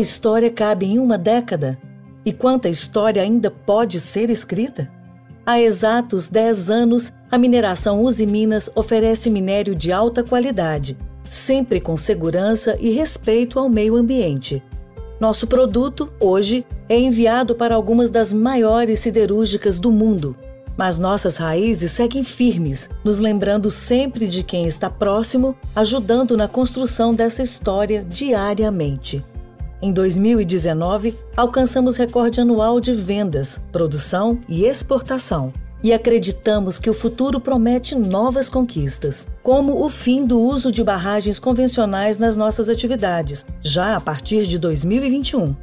história cabe em uma década? E quanta história ainda pode ser escrita? Há exatos 10 anos, a mineração Usiminas oferece minério de alta qualidade, sempre com segurança e respeito ao meio ambiente. Nosso produto, hoje, é enviado para algumas das maiores siderúrgicas do mundo. Mas nossas raízes seguem firmes, nos lembrando sempre de quem está próximo, ajudando na construção dessa história diariamente. Em 2019, alcançamos recorde anual de vendas, produção e exportação. E acreditamos que o futuro promete novas conquistas, como o fim do uso de barragens convencionais nas nossas atividades, já a partir de 2021.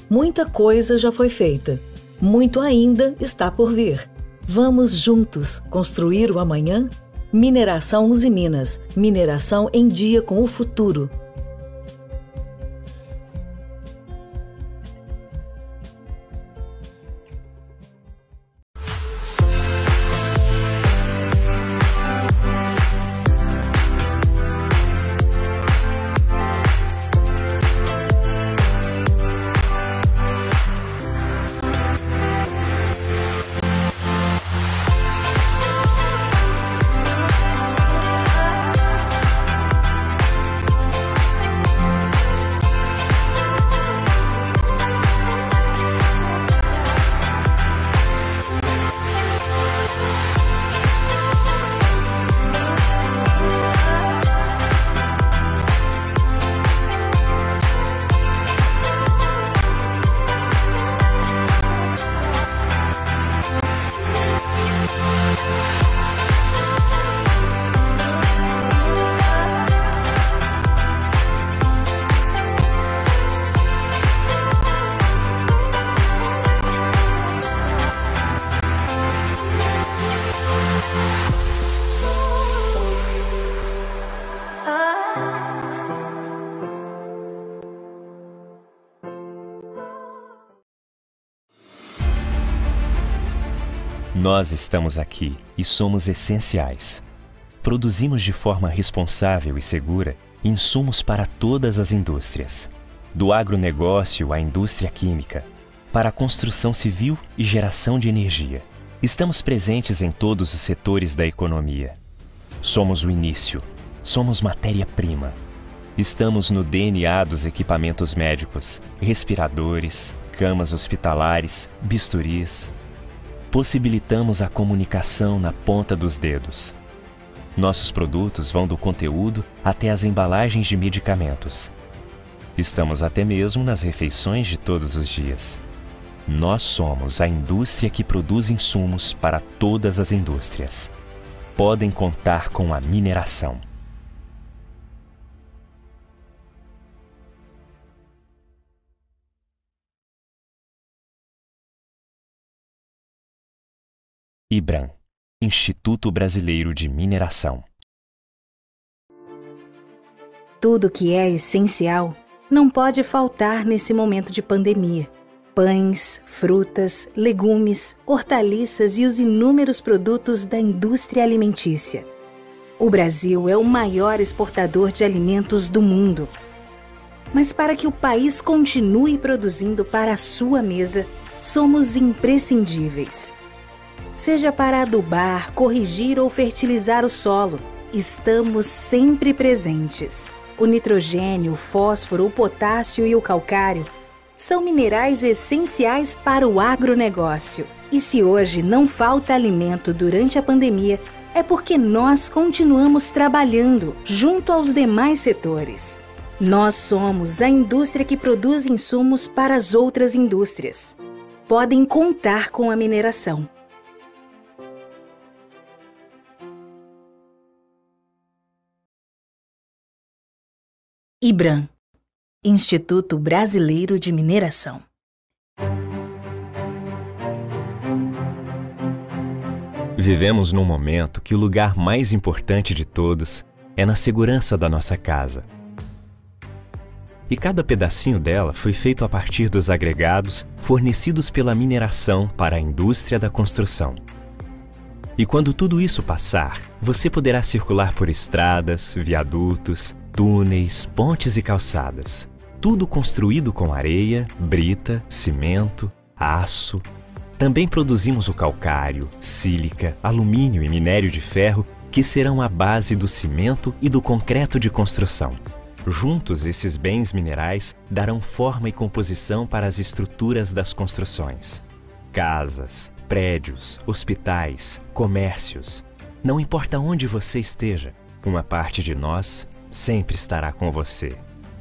Muita coisa já foi feita, muito ainda está por vir. Vamos juntos construir o amanhã? Mineração Usiminas, mineração em dia com o futuro. Nós estamos aqui e somos essenciais. Produzimos de forma responsável e segura insumos para todas as indústrias, do agronegócio à indústria química, para a construção civil e geração de energia. Estamos presentes em todos os setores da economia. Somos o início, somos matéria-prima. Estamos no DNA dos equipamentos médicos, respiradores, camas hospitalares, bisturis. Possibilitamos a comunicação na ponta dos dedos. Nossos produtos vão do conteúdo até as embalagens de medicamentos. Estamos até mesmo nas refeições de todos os dias. Nós somos a indústria que produz insumos para todas as indústrias. Podem contar com a mineração. IBRAM, Instituto Brasileiro de Mineração. Tudo que é essencial não pode faltar nesse momento de pandemia. Pães, frutas, legumes, hortaliças e os inúmeros produtos da indústria alimentícia. O Brasil é o maior exportador de alimentos do mundo. Mas para que o país continue produzindo para a sua mesa, somos imprescindíveis. Seja para adubar, corrigir ou fertilizar o solo, estamos sempre presentes. O nitrogênio, o fósforo, o potássio e o calcário são minerais essenciais para o agronegócio. E se hoje não falta alimento durante a pandemia, é porque nós continuamos trabalhando junto aos demais setores. Nós somos a indústria que produz insumos para as outras indústrias. Podem contar com a mineração. IBRAM, Instituto Brasileiro de Mineração. Vivemos num momento que o lugar mais importante de todos é na segurança da nossa casa. E cada pedacinho dela foi feito a partir dos agregados fornecidos pela mineração para a indústria da construção. E quando tudo isso passar, você poderá circular por estradas, viadutos, túneis, pontes e calçadas. Tudo construído com areia, brita, cimento, aço. Também produzimos o calcário, sílica, alumínio e minério de ferro, que serão a base do cimento e do concreto de construção. Juntos, esses bens minerais darão forma e composição para as estruturas das construções. Casas, prédios, hospitais, comércios. Não importa onde você esteja, uma parte de nós sempre estará com você.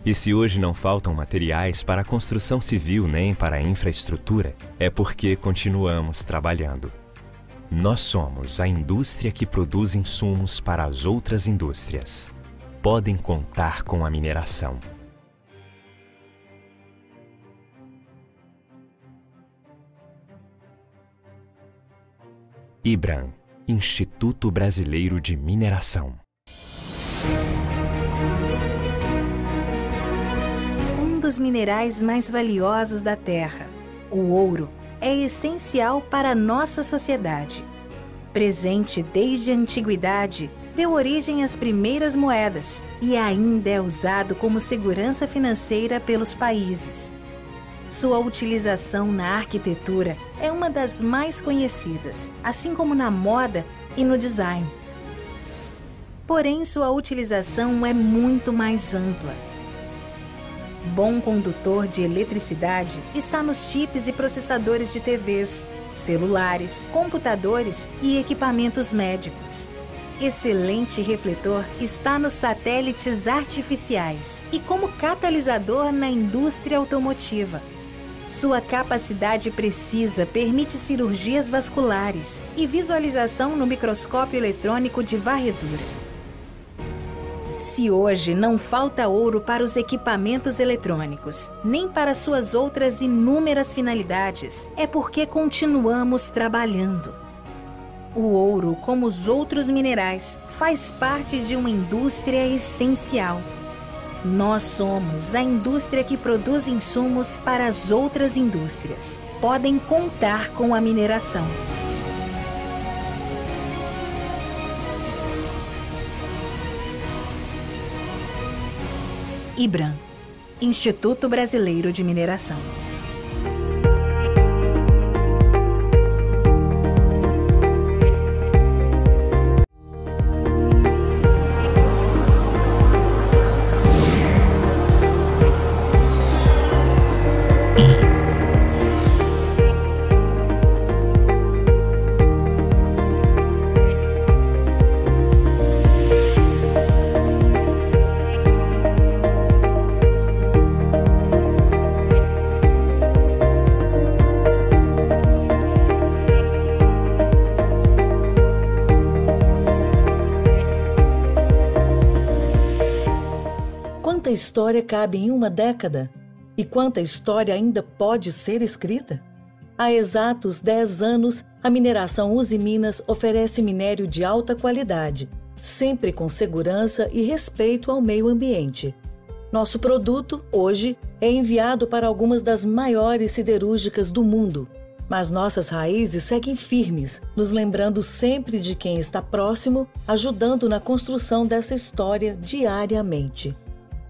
E se hoje não faltam materiais para a construção civil nem para a infraestrutura, é porque continuamos trabalhando. Nós somos a indústria que produz insumos para as outras indústrias. Podem contar com a mineração. IBRAM, Instituto Brasileiro de Mineração. Um dos minerais mais valiosos da Terra, o ouro, é essencial para a nossa sociedade. Presente desde a antiguidade, deu origem às primeiras moedas e ainda é usado como segurança financeira pelos países. Sua utilização na arquitetura é uma das mais conhecidas, assim como na moda e no design. Porém, sua utilização é muito mais ampla. Bom condutor de eletricidade está nos chips e processadores de TVs, celulares, computadores e equipamentos médicos. Excelente refletor está nos satélites artificiais e como catalisador na indústria automotiva. Sua capacidade precisa permite cirurgias vasculares e visualização no microscópio eletrônico de varredura. Se hoje não falta ouro para os equipamentos eletrônicos, nem para suas outras inúmeras finalidades, é porque continuamos trabalhando. O ouro, como os outros minerais, faz parte de uma indústria essencial. Nós somos a indústria que produz insumos para as outras indústrias. Podem contar com a mineração. IBRAM, Instituto Brasileiro de Mineração. Quanta história cabe em uma década? E quanta história ainda pode ser escrita? Há exatos 10 anos, a mineração Usiminas oferece minério de alta qualidade, sempre com segurança e respeito ao meio ambiente. Nosso produto, hoje, é enviado para algumas das maiores siderúrgicas do mundo. Mas nossas raízes seguem firmes, nos lembrando sempre de quem está próximo, ajudando na construção dessa história diariamente.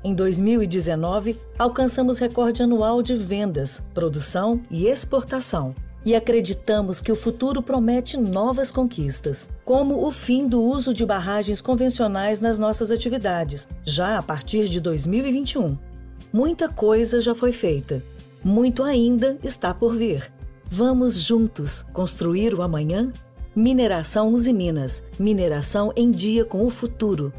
Em 2019, alcançamos recorde anual de vendas, produção e exportação. E acreditamos que o futuro promete novas conquistas, como o fim do uso de barragens convencionais nas nossas atividades, já a partir de 2021. Muita coisa já foi feita, muito ainda está por vir. Vamos juntos construir o amanhã? Mineração Usiminas, mineração em dia com o futuro.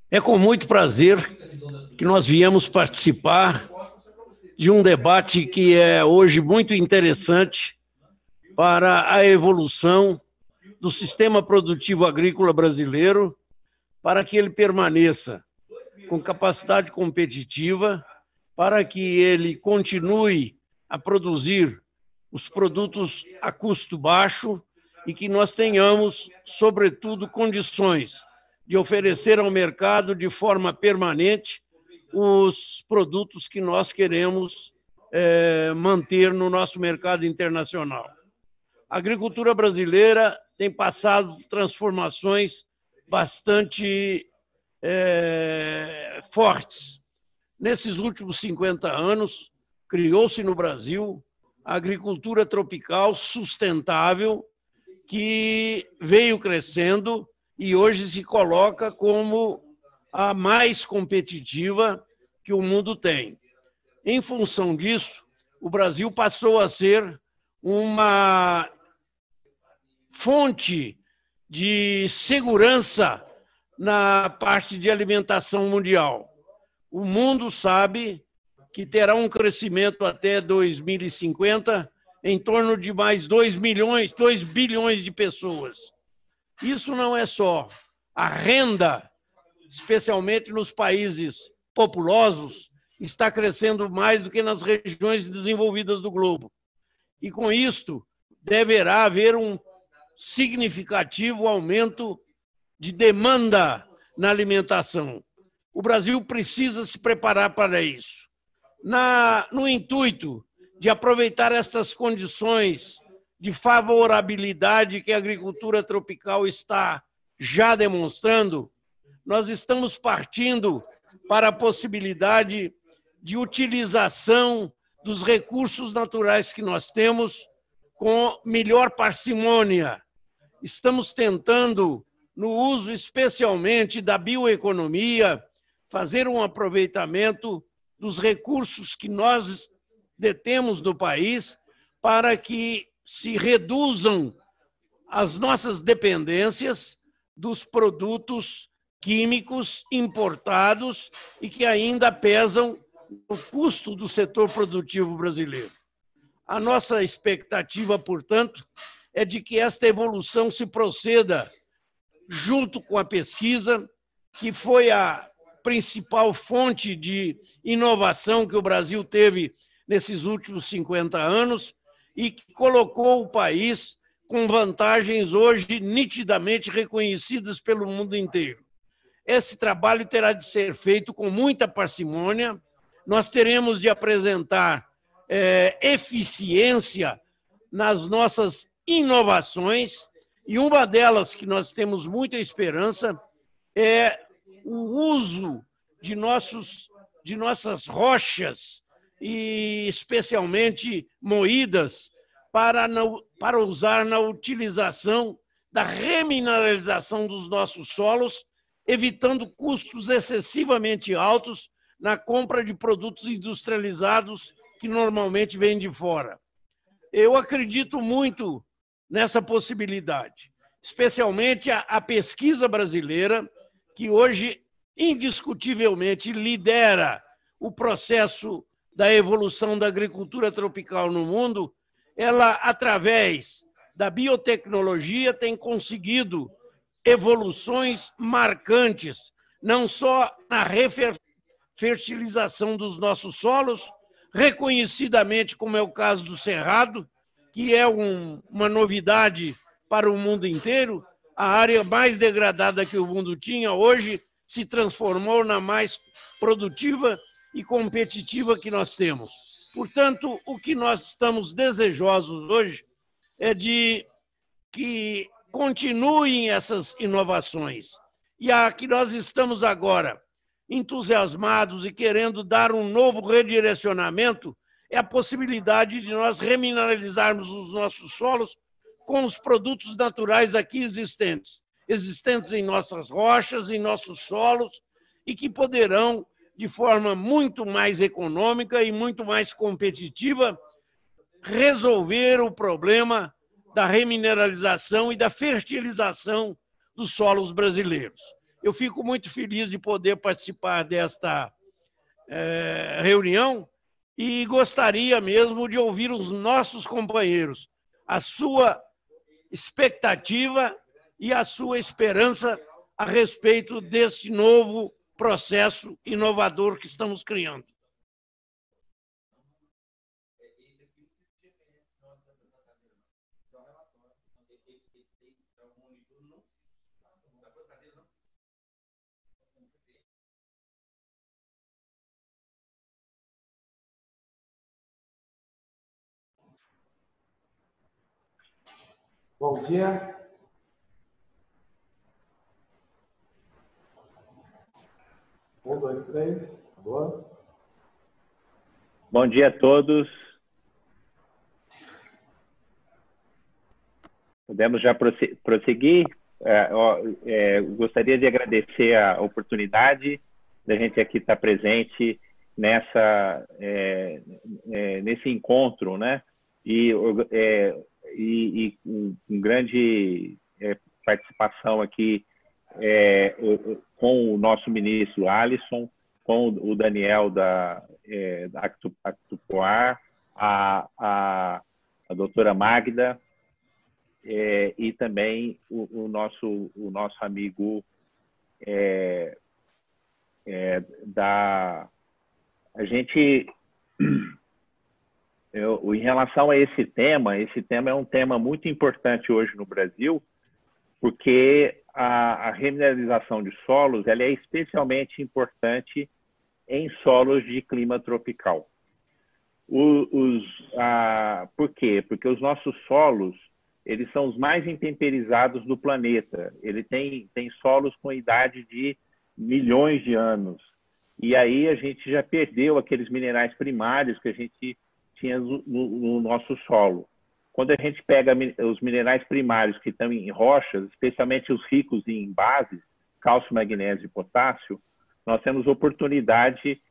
É com muito prazer que nós viemos participar de um debate que é hoje muito interessante para a evolução do sistema produtivo agrícola brasileiro, para que ele permaneça com capacidade competitiva, para que ele continue a produzir os produtos a custo baixo e que nós tenhamos, sobretudo, condições de oferecer ao mercado de forma permanente os produtos que nós queremos manter no nosso mercado internacional. A agricultura brasileira tem passado transformações bastante fortes. Nesses últimos 50 anos, criou-se no Brasil a agricultura tropical sustentável, que veio crescendo e hoje se coloca como a mais competitiva que o mundo tem. Em função disso, o Brasil passou a ser uma fonte de segurança na parte de alimentação mundial. O mundo sabe que terá um crescimento até 2050 em torno de mais 2 bilhões de pessoas. Isso não é só a renda, especialmente nos países populosos, está crescendo mais do que nas regiões desenvolvidas do globo. E com isto, deverá haver um significativo aumento de demanda na alimentação. O Brasil precisa se preparar para isso. No intuito de aproveitar essas condições de favorabilidade que a agricultura tropical está já demonstrando, nós estamos partindo para a possibilidade de utilização dos recursos naturais que nós temos com melhor parcimônia. Estamos tentando, no uso especialmente da bioeconomia, fazer um aproveitamento dos recursos que nós detemos no país para que se reduzam as nossas dependências dos produtos químicos importados e que ainda pesam no custo do setor produtivo brasileiro. A nossa expectativa, portanto, é de que esta evolução se proceda junto com a pesquisa, que foi a principal fonte de inovação que o Brasil teve nesses últimos 50 anos e que colocou o país com vantagens hoje nitidamente reconhecidas pelo mundo inteiro. Esse trabalho terá de ser feito com muita parcimônia. Nós teremos de apresentar eficiência nas nossas inovações, e uma delas que nós temos muita esperança é o uso de nossas rochas, e especialmente moídas, para usar na utilização da remineralização dos nossos solos, evitando custos excessivamente altos na compra de produtos industrializados que normalmente vêm de fora. Eu acredito muito nessa possibilidade, especialmente a pesquisa brasileira, que hoje indiscutivelmente lidera o processo da evolução da agricultura tropical no mundo. Ela, através da biotecnologia, tem conseguido evoluções marcantes, não só na refertilização dos nossos solos, reconhecidamente, como é o caso do Cerrado, que é uma novidade para o mundo inteiro. A área mais degradada que o mundo tinha, hoje se transformou na mais produtiva e competitiva que nós temos. Portanto, o que nós estamos desejosos hoje é de que continuem essas inovações. E a que nós estamos agora entusiasmados e querendo dar um novo redirecionamento é a possibilidade de nós remineralizarmos os nossos solos com os produtos naturais aqui existentes em nossas rochas, em nossos solos, e que poderão, de forma muito mais econômica e muito mais competitiva, resolver o problema da remineralização e da fertilização dos solos brasileiros. Eu fico muito feliz de poder participar desta reunião e gostaria mesmo de ouvir os nossos companheiros, a sua expectativa e a sua esperança a respeito deste novo processo inovador que estamos criando. Bom dia. Um, dois, três. Boa. Bom dia a todos. Podemos já prosseguir? Gostaria de agradecer a oportunidade da gente aqui estar presente nesse encontro, né? E com grande participação aqui com o nosso ministro Alisson, com o Daniel da Actupoar, a doutora Magda, e também o nosso amigo em relação a esse tema é um tema muito importante hoje no Brasil, porque a remineralização de solos ela é especialmente importante em solos de clima tropical. Por quê? Porque os nossos solos eles são os mais intemperizados do planeta. Ele tem solos com idade de milhões de anos. E aí a gente já perdeu aqueles minerais primários que a gente tinha no nosso solo. Quando a gente pega os minerais primários que estão em rochas, especialmente os ricos em bases, cálcio, magnésio e potássio, nós temos oportunidade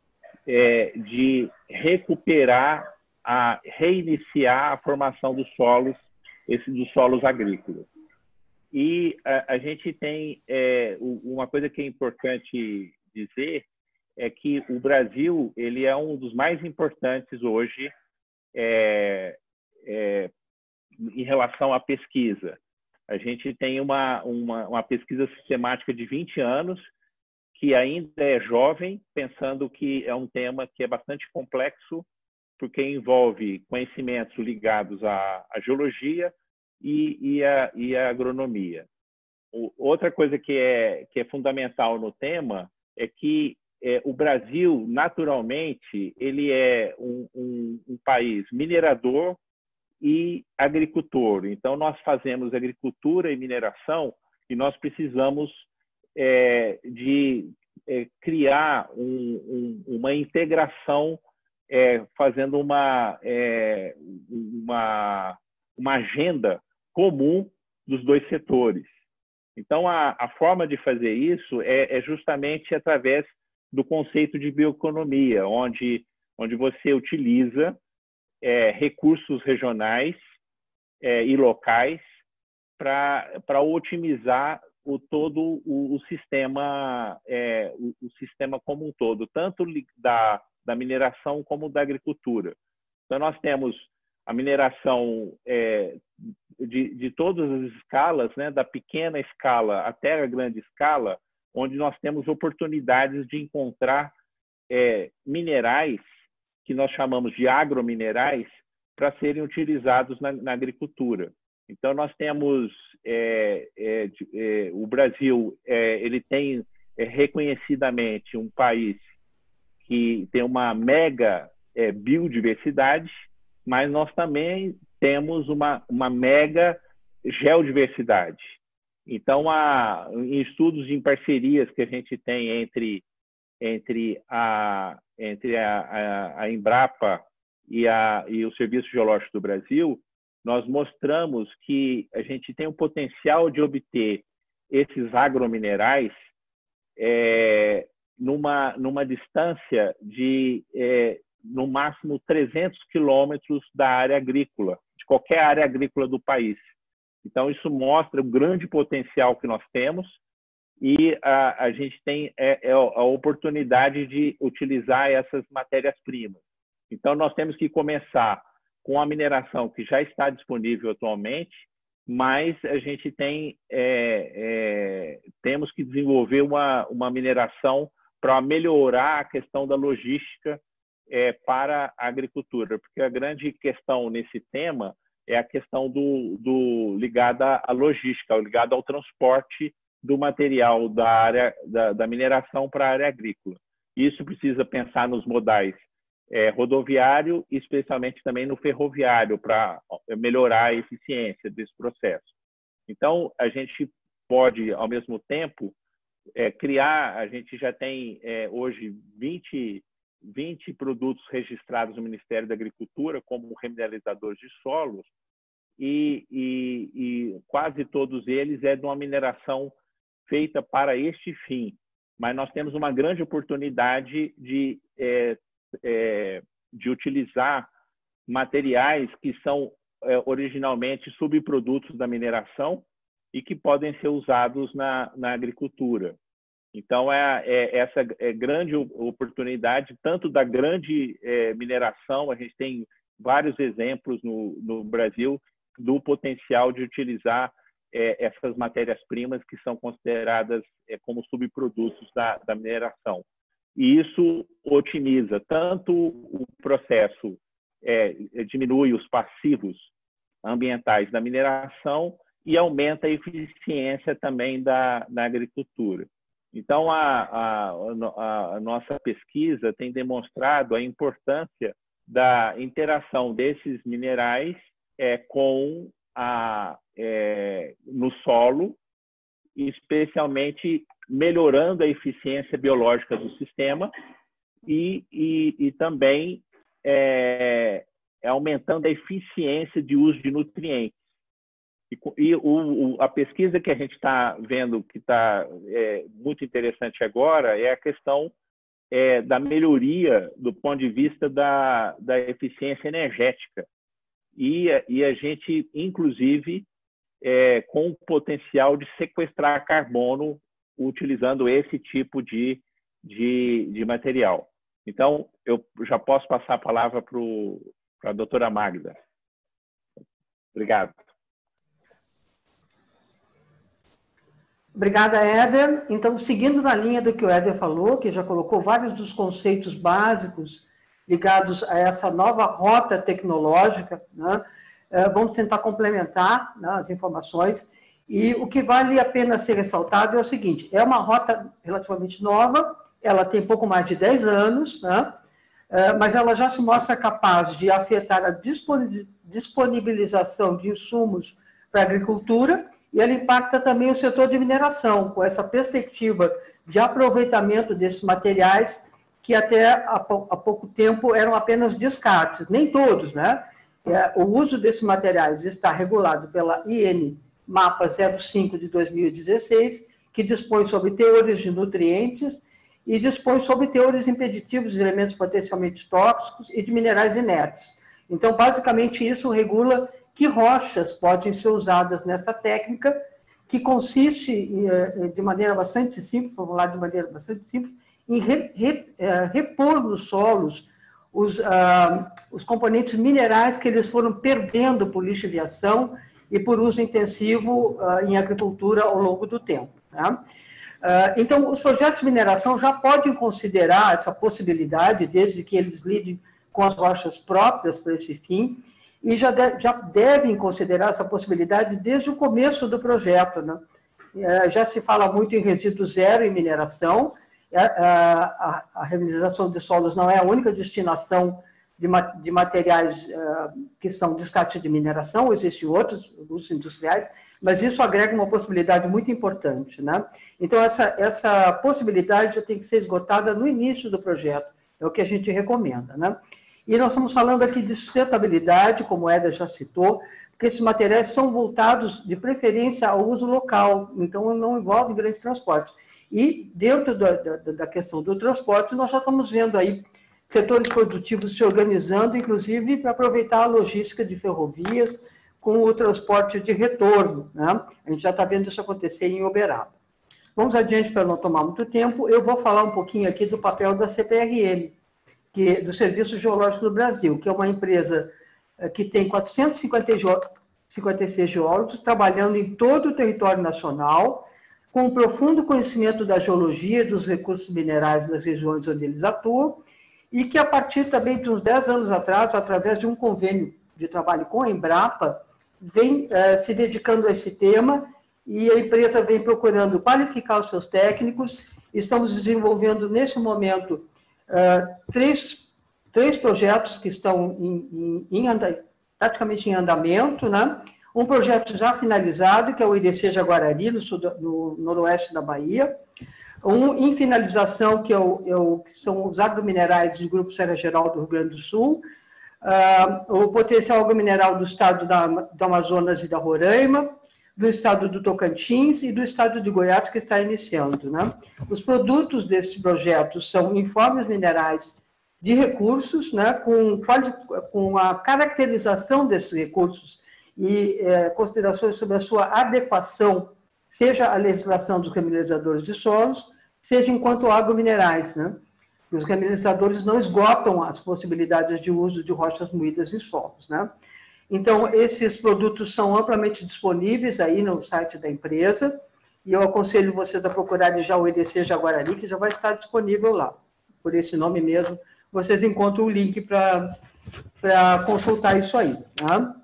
de recuperar, reiniciar a formação dos solos agrícolas. E a gente tem uma coisa que é importante dizer é que o Brasil ele é um dos mais importantes hoje em relação à pesquisa. A gente tem uma pesquisa sistemática de 20 anos, que ainda é jovem, pensando que é um tema que é bastante complexo, porque envolve conhecimentos ligados à geologia e à agronomia. Outra coisa que é fundamental no tema é que o Brasil, naturalmente, ele é um país minerador e agricultor. Então, nós fazemos agricultura e mineração e nós precisamos de criar uma integração, fazendo uma agenda comum dos dois setores. Então, a forma de fazer isso é justamente através do conceito de bioeconomia, onde você utiliza recursos regionais e locais para otimizar todo o sistema como um todo, tanto da mineração como da agricultura. Então, nós temos a mineração de todas as escalas, né, da pequena escala até a grande escala, onde nós temos oportunidades de encontrar minerais que nós chamamos de agrominerais para serem utilizados na agricultura. Então, nós temos o Brasil, ele tem reconhecidamente um país que tem uma mega biodiversidade, mas nós também temos uma mega geodiversidade. Então, em estudos em parcerias que a gente tem entre a Embrapa e o Serviço Geológico do Brasil, nós mostramos que a gente tem o potencial de obter esses agrominerais numa distância de, no máximo, 300 quilômetros da área agrícola, de qualquer área agrícola do país. Então, isso mostra o grande potencial que nós temos e a gente tem a oportunidade de utilizar essas matérias-primas. Então, nós temos que começar com a mineração que já está disponível atualmente, mas a gente temos que desenvolver uma mineração para melhorar a questão da logística para a agricultura, porque a grande questão nesse tema é a questão ligada à logística, ligada ao transporte do material da área da mineração para a área agrícola. Isso precisa pensar nos modais rodoviário e especialmente também no ferroviário para melhorar a eficiência desse processo. Então, a gente pode, ao mesmo tempo, criar, a gente já tem hoje 20 produtos registrados no Ministério da Agricultura como remineralizadores de solos e quase todos eles de uma mineração feita para este fim. Mas nós temos uma grande oportunidade de utilizar materiais que são originalmente subprodutos da mineração e que podem ser usados na agricultura. Então, essa grande oportunidade, tanto da grande mineração, a gente tem vários exemplos no Brasil do potencial de utilizar essas matérias-primas que são consideradas como subprodutos da mineração. E isso otimiza tanto o processo, diminui os passivos ambientais da mineração e aumenta a eficiência também na agricultura. Então, a nossa pesquisa tem demonstrado a importância da interação desses minerais no solo, especialmente melhorando a eficiência biológica do sistema e também aumentando a eficiência de uso de nutrientes. A pesquisa que a gente está vendo, que está muito interessante agora, é a questão da melhoria do ponto de vista da eficiência energética. E a gente, inclusive, com o potencial de sequestrar carbono utilizando esse tipo de material. Então, eu já posso passar a palavra para a doutora Magda. Obrigado. Obrigada, Éder. Então, seguindo na linha do que o Éder falou, que já colocou vários dos conceitos básicos ligados a essa nova rota tecnológica, né? Vamos tentar complementar, né, as informações. E o que vale a pena ser ressaltado é o seguinte: é uma rota relativamente nova, ela tem pouco mais de 10 anos, né? Mas ela já se mostra capaz de afetar a disponibilização de insumos para a agricultura e ela impacta também o setor de mineração, com essa perspectiva de aproveitamento desses materiais que até há pouco tempo eram apenas descartes, nem todos, né? O uso desses materiais está regulado pela IN-MAPA 05 de 2016, que dispõe sobre teores de nutrientes e dispõe sobre teores impeditivos de elementos potencialmente tóxicos e de minerais inertes. Então, basicamente, isso regula que rochas podem ser usadas nessa técnica, que consiste, de maneira bastante simples, formulada de maneira bastante simples, em repor nos solos os componentes minerais que eles foram perdendo por lixiviação e por uso intensivo em agricultura ao longo do tempo. Né? Então, os projetos de mineração já podem considerar essa possibilidade, desde que eles lidem com as rochas próprias para esse fim, e já devem considerar essa possibilidade desde o começo do projeto. Né? Já se fala muito em resíduo zero em mineração. A remineralização de solos não é a única destinação de materiais que são descarte de mineração, existem outros usos industriais, mas isso agrega uma possibilidade muito importante, né? Então, essa possibilidade já tem que ser esgotada no início do projeto, é o que a gente recomenda, né? E nós estamos falando aqui de sustentabilidade, como o Éder já citou, porque esses materiais são voltados, de preferência, ao uso local, então não envolve grande transporte. E, dentro da questão do transporte, nós já estamos vendo aí setores produtivos se organizando, inclusive para aproveitar a logística de ferrovias com o transporte de retorno, né? A gente já está vendo isso acontecer em Uberaba. Vamos adiante para não tomar muito tempo. Eu vou falar um pouquinho aqui do papel da CPRM, do Serviço Geológico do Brasil, que é uma empresa que tem 456 geólogos trabalhando em todo o território nacional, com um profundo conhecimento da geologia e dos recursos minerais das regiões onde eles atuam, e que, a partir também de uns 10 anos atrás, através de um convênio de trabalho com a Embrapa, vem se dedicando a esse tema, e a empresa vem procurando qualificar os seus técnicos. Estamos desenvolvendo, nesse momento, três projetos que estão praticamente em andamento, né? Um projeto já finalizado, que é o IDC Jaguarari, no noroeste da Bahia. Um em finalização, que são os agrominerais do Grupo Serra Geral do Rio Grande do Sul. O potencial agromineral do estado do Amazonas e da Roraima, do estado do Tocantins e do estado de Goiás, que está iniciando, né? Os produtos desses projetos são informes minerais de recursos, né, com a caracterização desses recursos e considerações sobre a sua adequação, seja a legislação dos remineralizadores de solos, seja enquanto agrominerais, né? Os remineralizadores não esgotam as possibilidades de uso de rochas moídas em solos, né? Então, esses produtos são amplamente disponíveis aí no site da empresa, e eu aconselho vocês a procurarem já o EDC Jaguarari, que já vai estar disponível lá. Por esse nome mesmo, vocês encontram o link para consultar isso aí, tá?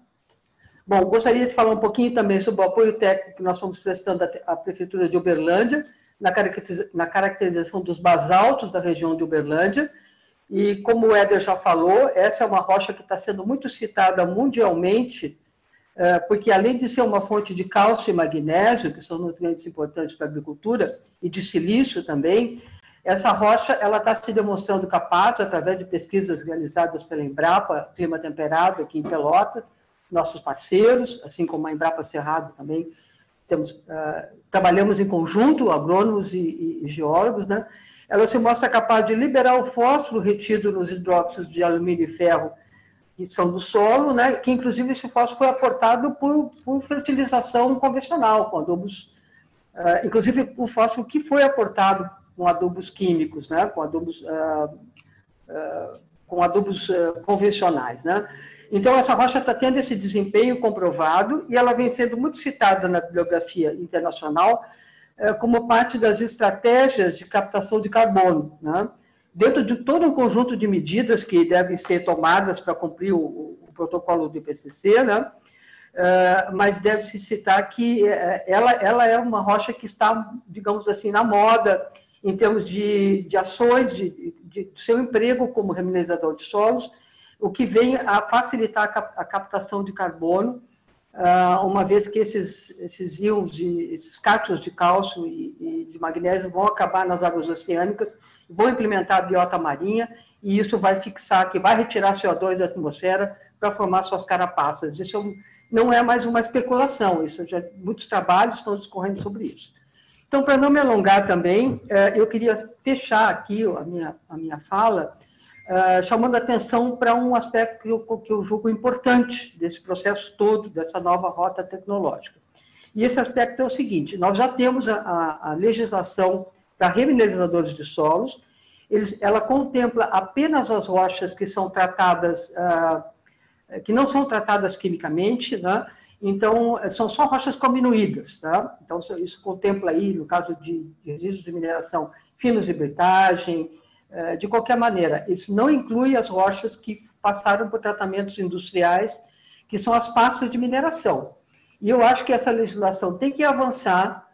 Bom, gostaria de falar um pouquinho também sobre o apoio técnico que nós estamos prestando à Prefeitura de Uberlândia, na caracterização dos basaltos da região de Uberlândia. E, como o Éder já falou, essa é uma rocha que está sendo muito citada mundialmente, porque, além de ser uma fonte de cálcio e magnésio, que são nutrientes importantes para a agricultura, e de silício também, essa rocha está se demonstrando capaz, através de pesquisas realizadas pela Embrapa, Clima Temperado, aqui em Pelotas, nossos parceiros, assim como a Embrapa Cerrado também, trabalhamos em conjunto, agrônomos e geólogos, né? Ela se mostra capaz de liberar o fósforo retido nos hidróxidos de alumínio e ferro, que são do solo, né? Que, inclusive, esse fósforo foi aportado por fertilização convencional, com adubos, inclusive o fósforo que foi aportado com adubos químicos, né? Com adubos convencionais, né? Então, essa rocha está tendo esse desempenho comprovado e ela vem sendo muito citada na bibliografia internacional como parte das estratégias de captação de carbono, né? Dentro de todo um conjunto de medidas que devem ser tomadas para cumprir o protocolo do IPCC, né? Mas deve-se citar que ela é uma rocha que está, digamos assim, na moda em termos de ações, de seu emprego como remineralizador de solos, o que vem a facilitar a captação de carbono, uma vez que esses íons, esses cátions de cálcio e de magnésio vão acabar nas águas oceânicas, vão implementar a biota marinha, e isso vai fixar, que vai retirar CO2 da atmosfera para formar suas carapaças. Isso não é mais uma especulação, muitos trabalhos estão discorrendo sobre isso. Então, para não me alongar também, eu queria fechar aqui a minha fala, chamando a atenção para um aspecto que eu julgo importante desse processo todo, dessa nova rota tecnológica. E esse aspecto é o seguinte: nós já temos a legislação para remineralizadores de solos, ela contempla apenas as rochas que são tratadas, que não são tratadas quimicamente, né? Então, são só rochas cominuídas, tá? Então, isso contempla aí, no caso de resíduos de mineração, finos de bretagem. De qualquer maneira, isso não inclui as rochas que passaram por tratamentos industriais, que são as pastas de mineração. E eu acho que essa legislação tem que avançar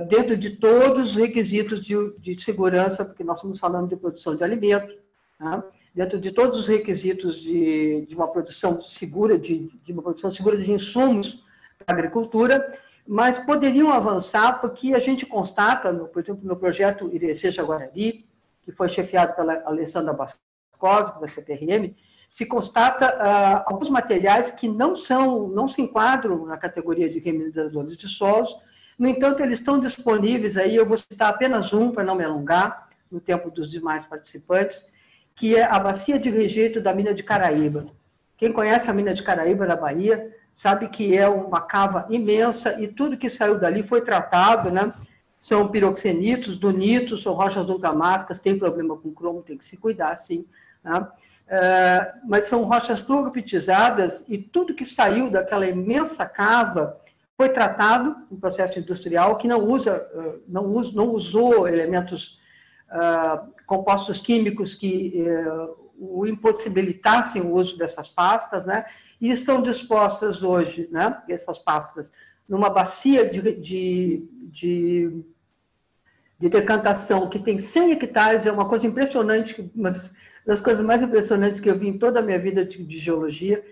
dentro de todos os requisitos de segurança, porque nós estamos falando de produção de alimento, tá? dentro de todos os requisitos de uma produção segura, de uma produção segura de insumos para a agricultura, mas poderiam avançar porque a gente constata, por exemplo, no projeto Irecê Jaguarari, que foi chefiado pela Alessandra Bascosi, da CPRM, se constata alguns materiais que não se enquadram na categoria de remineralizadores de solos. No entanto, eles estão disponíveis aí, eu vou citar apenas um para não me alongar no tempo dos demais participantes, que é a bacia de rejeito da mina de Caraíba. Quem conhece a mina de Caraíba, na Bahia, sabe que é uma cava imensa e tudo que saiu dali foi tratado, né? São piroxenitos, dunitos, são rochas ultramáficas, tem problema com cromo, tem que se cuidar, sim, né? Mas são rochas fluoropitizadas e tudo que saiu daquela imensa cava foi tratado em processo industrial que não usou elementos, compostos químicos que o impossibilitassem o uso dessas pastas, né? E estão dispostas hoje, né, essas pastas, numa bacia de decantação que tem 100 hectares, é uma coisa impressionante, uma das coisas mais impressionantes que eu vi em toda a minha vida de geologia.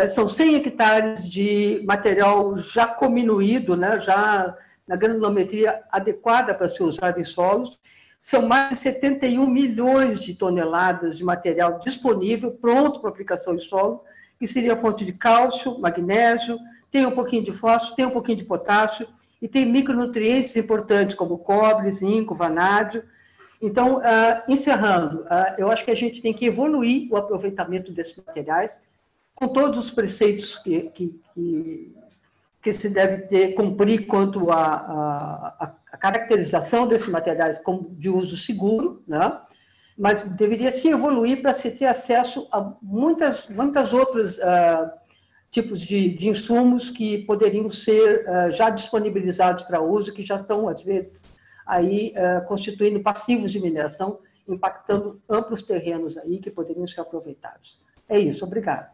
São 100 hectares de material já cominuído, né, já na granulometria adequada para ser usado em solos. São mais de 71 milhões de toneladas de material disponível, pronto para aplicação em solo, que seria fonte de cálcio, magnésio, tem um pouquinho de fósforo, tem um pouquinho de potássio, e tem micronutrientes importantes, como cobre, zinco, vanádio. Então, encerrando, eu acho que a gente tem que evoluir o aproveitamento desses materiais, com todos os preceitos que se deve cumprir quanto à caracterização desses materiais como de uso seguro, né? Mas deveria se evoluir para se ter acesso a muitas outros tipos de insumos que poderiam ser já disponibilizados para uso, que já estão, às vezes, aí constituindo passivos de mineração, impactando amplos terrenos aí que poderiam ser aproveitados. É isso, obrigado.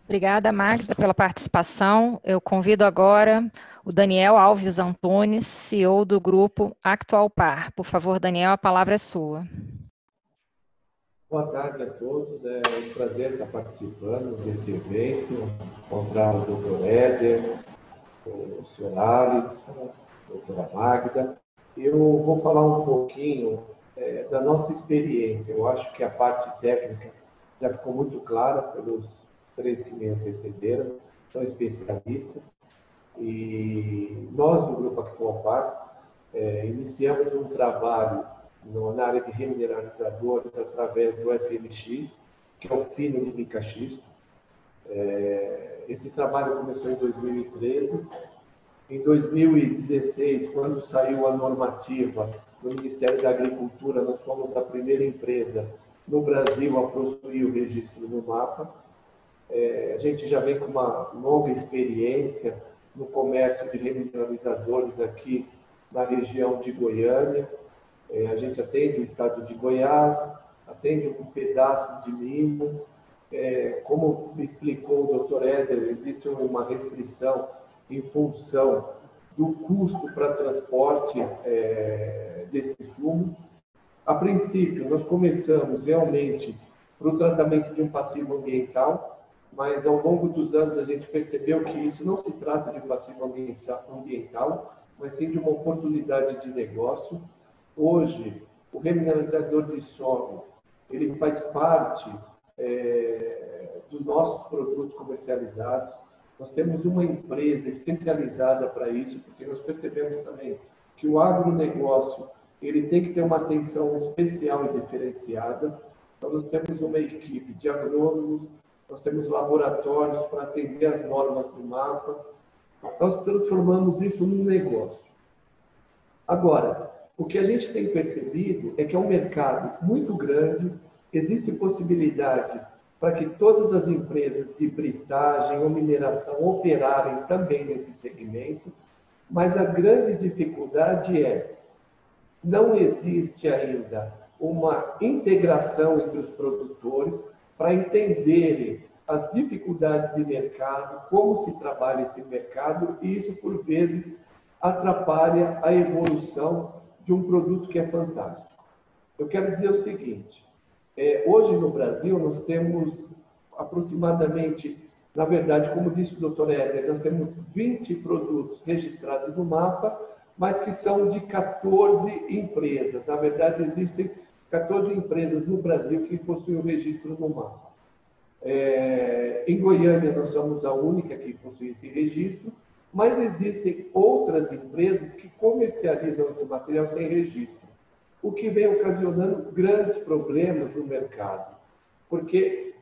Obrigada, Magda, pela participação. Eu convido agora o Daniel Alves Antunes, CEO do grupo Actualpar. Por favor, Daniel, a palavra é sua. Boa tarde a todos, é um prazer estar participando desse evento, encontrar o Dr. Éder, o Sr. Alex, a doutora Magda. Eu vou falar um pouquinho da nossa experiência. Eu acho que a parte técnica já ficou muito clara pelos três que me antecederam, são especialistas. E nós, do Grupo Actualpar, iniciamos um trabalho na área de remineralizadores através do FMX, que é o fino de micaxisto. Esse trabalho começou em 2013. Em 2016, quando saiu a normativa do Ministério da Agricultura, nós fomos a primeira empresa no Brasil a possuir o registro no mapa. A gente já vem com uma longa experiência no comércio de remineralizadores aqui na região de Goiânia. A gente atende o estado de Goiás, atende um pedaço de Minas. Como me explicou o Dr. Éder, existe uma restrição em função do custo para transporte desse insumo. A princípio, nós começamos realmente para o tratamento de um passivo ambiental, mas ao longo dos anos a gente percebeu que isso não se trata de passivo ambiental, mas sim de uma oportunidade de negócio. Hoje, o remineralizador de solo, ele faz parte dos nossos produtos comercializados. Nós temos uma empresa especializada para isso, porque nós percebemos também que o agronegócio ele tem que ter uma atenção especial e diferenciada. Então, nós temos uma equipe de agrônomos, nós temos laboratórios para atender as normas do mapa. Nós transformamos isso num negócio. Agora, o que a gente tem percebido é que é um mercado muito grande, existe possibilidade para que todas as empresas de britagem ou mineração operarem também nesse segmento, mas a grande dificuldade não existe ainda uma integração entre os produtores para entenderem as dificuldades de mercado, como se trabalha esse mercado, e isso, por vezes, atrapalha a evolução de um produto que é fantástico. Eu quero dizer o seguinte, Hoje no Brasil nós temos aproximadamente, na verdade, como disse o Dr. Éder, nós temos 20 produtos registrados no mapa, mas que são de 14 empresas. Na verdade, existem 14 empresas no Brasil que possuem o registro no mapa. Em Goiânia, nós somos a única que possui esse registro, mas existem outras empresas que comercializam esse material sem registro, o que vem ocasionando grandes problemas no mercado. Porque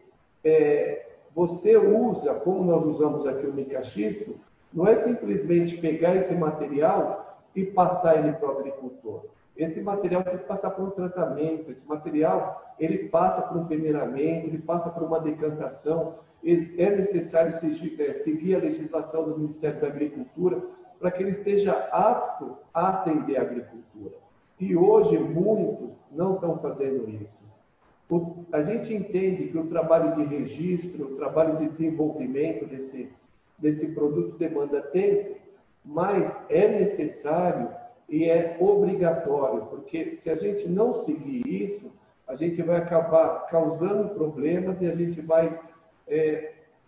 você usa, como nós usamos aqui o micaxisto, não é simplesmente pegar esse material e passar ele para o agricultor. Esse material tem que passar por um tratamento, esse material ele passa por um peneiramento, ele passa por uma decantação. É necessário seguir a legislação do Ministério da Agricultura para que ele esteja apto a atender a agricultura. E hoje muitos não estão fazendo isso. A gente entende que o trabalho de registro, o trabalho de desenvolvimento desse produto demanda tempo, mas é necessário e é obrigatório, porque se a gente não seguir isso, a gente vai acabar causando problemas e a gente vai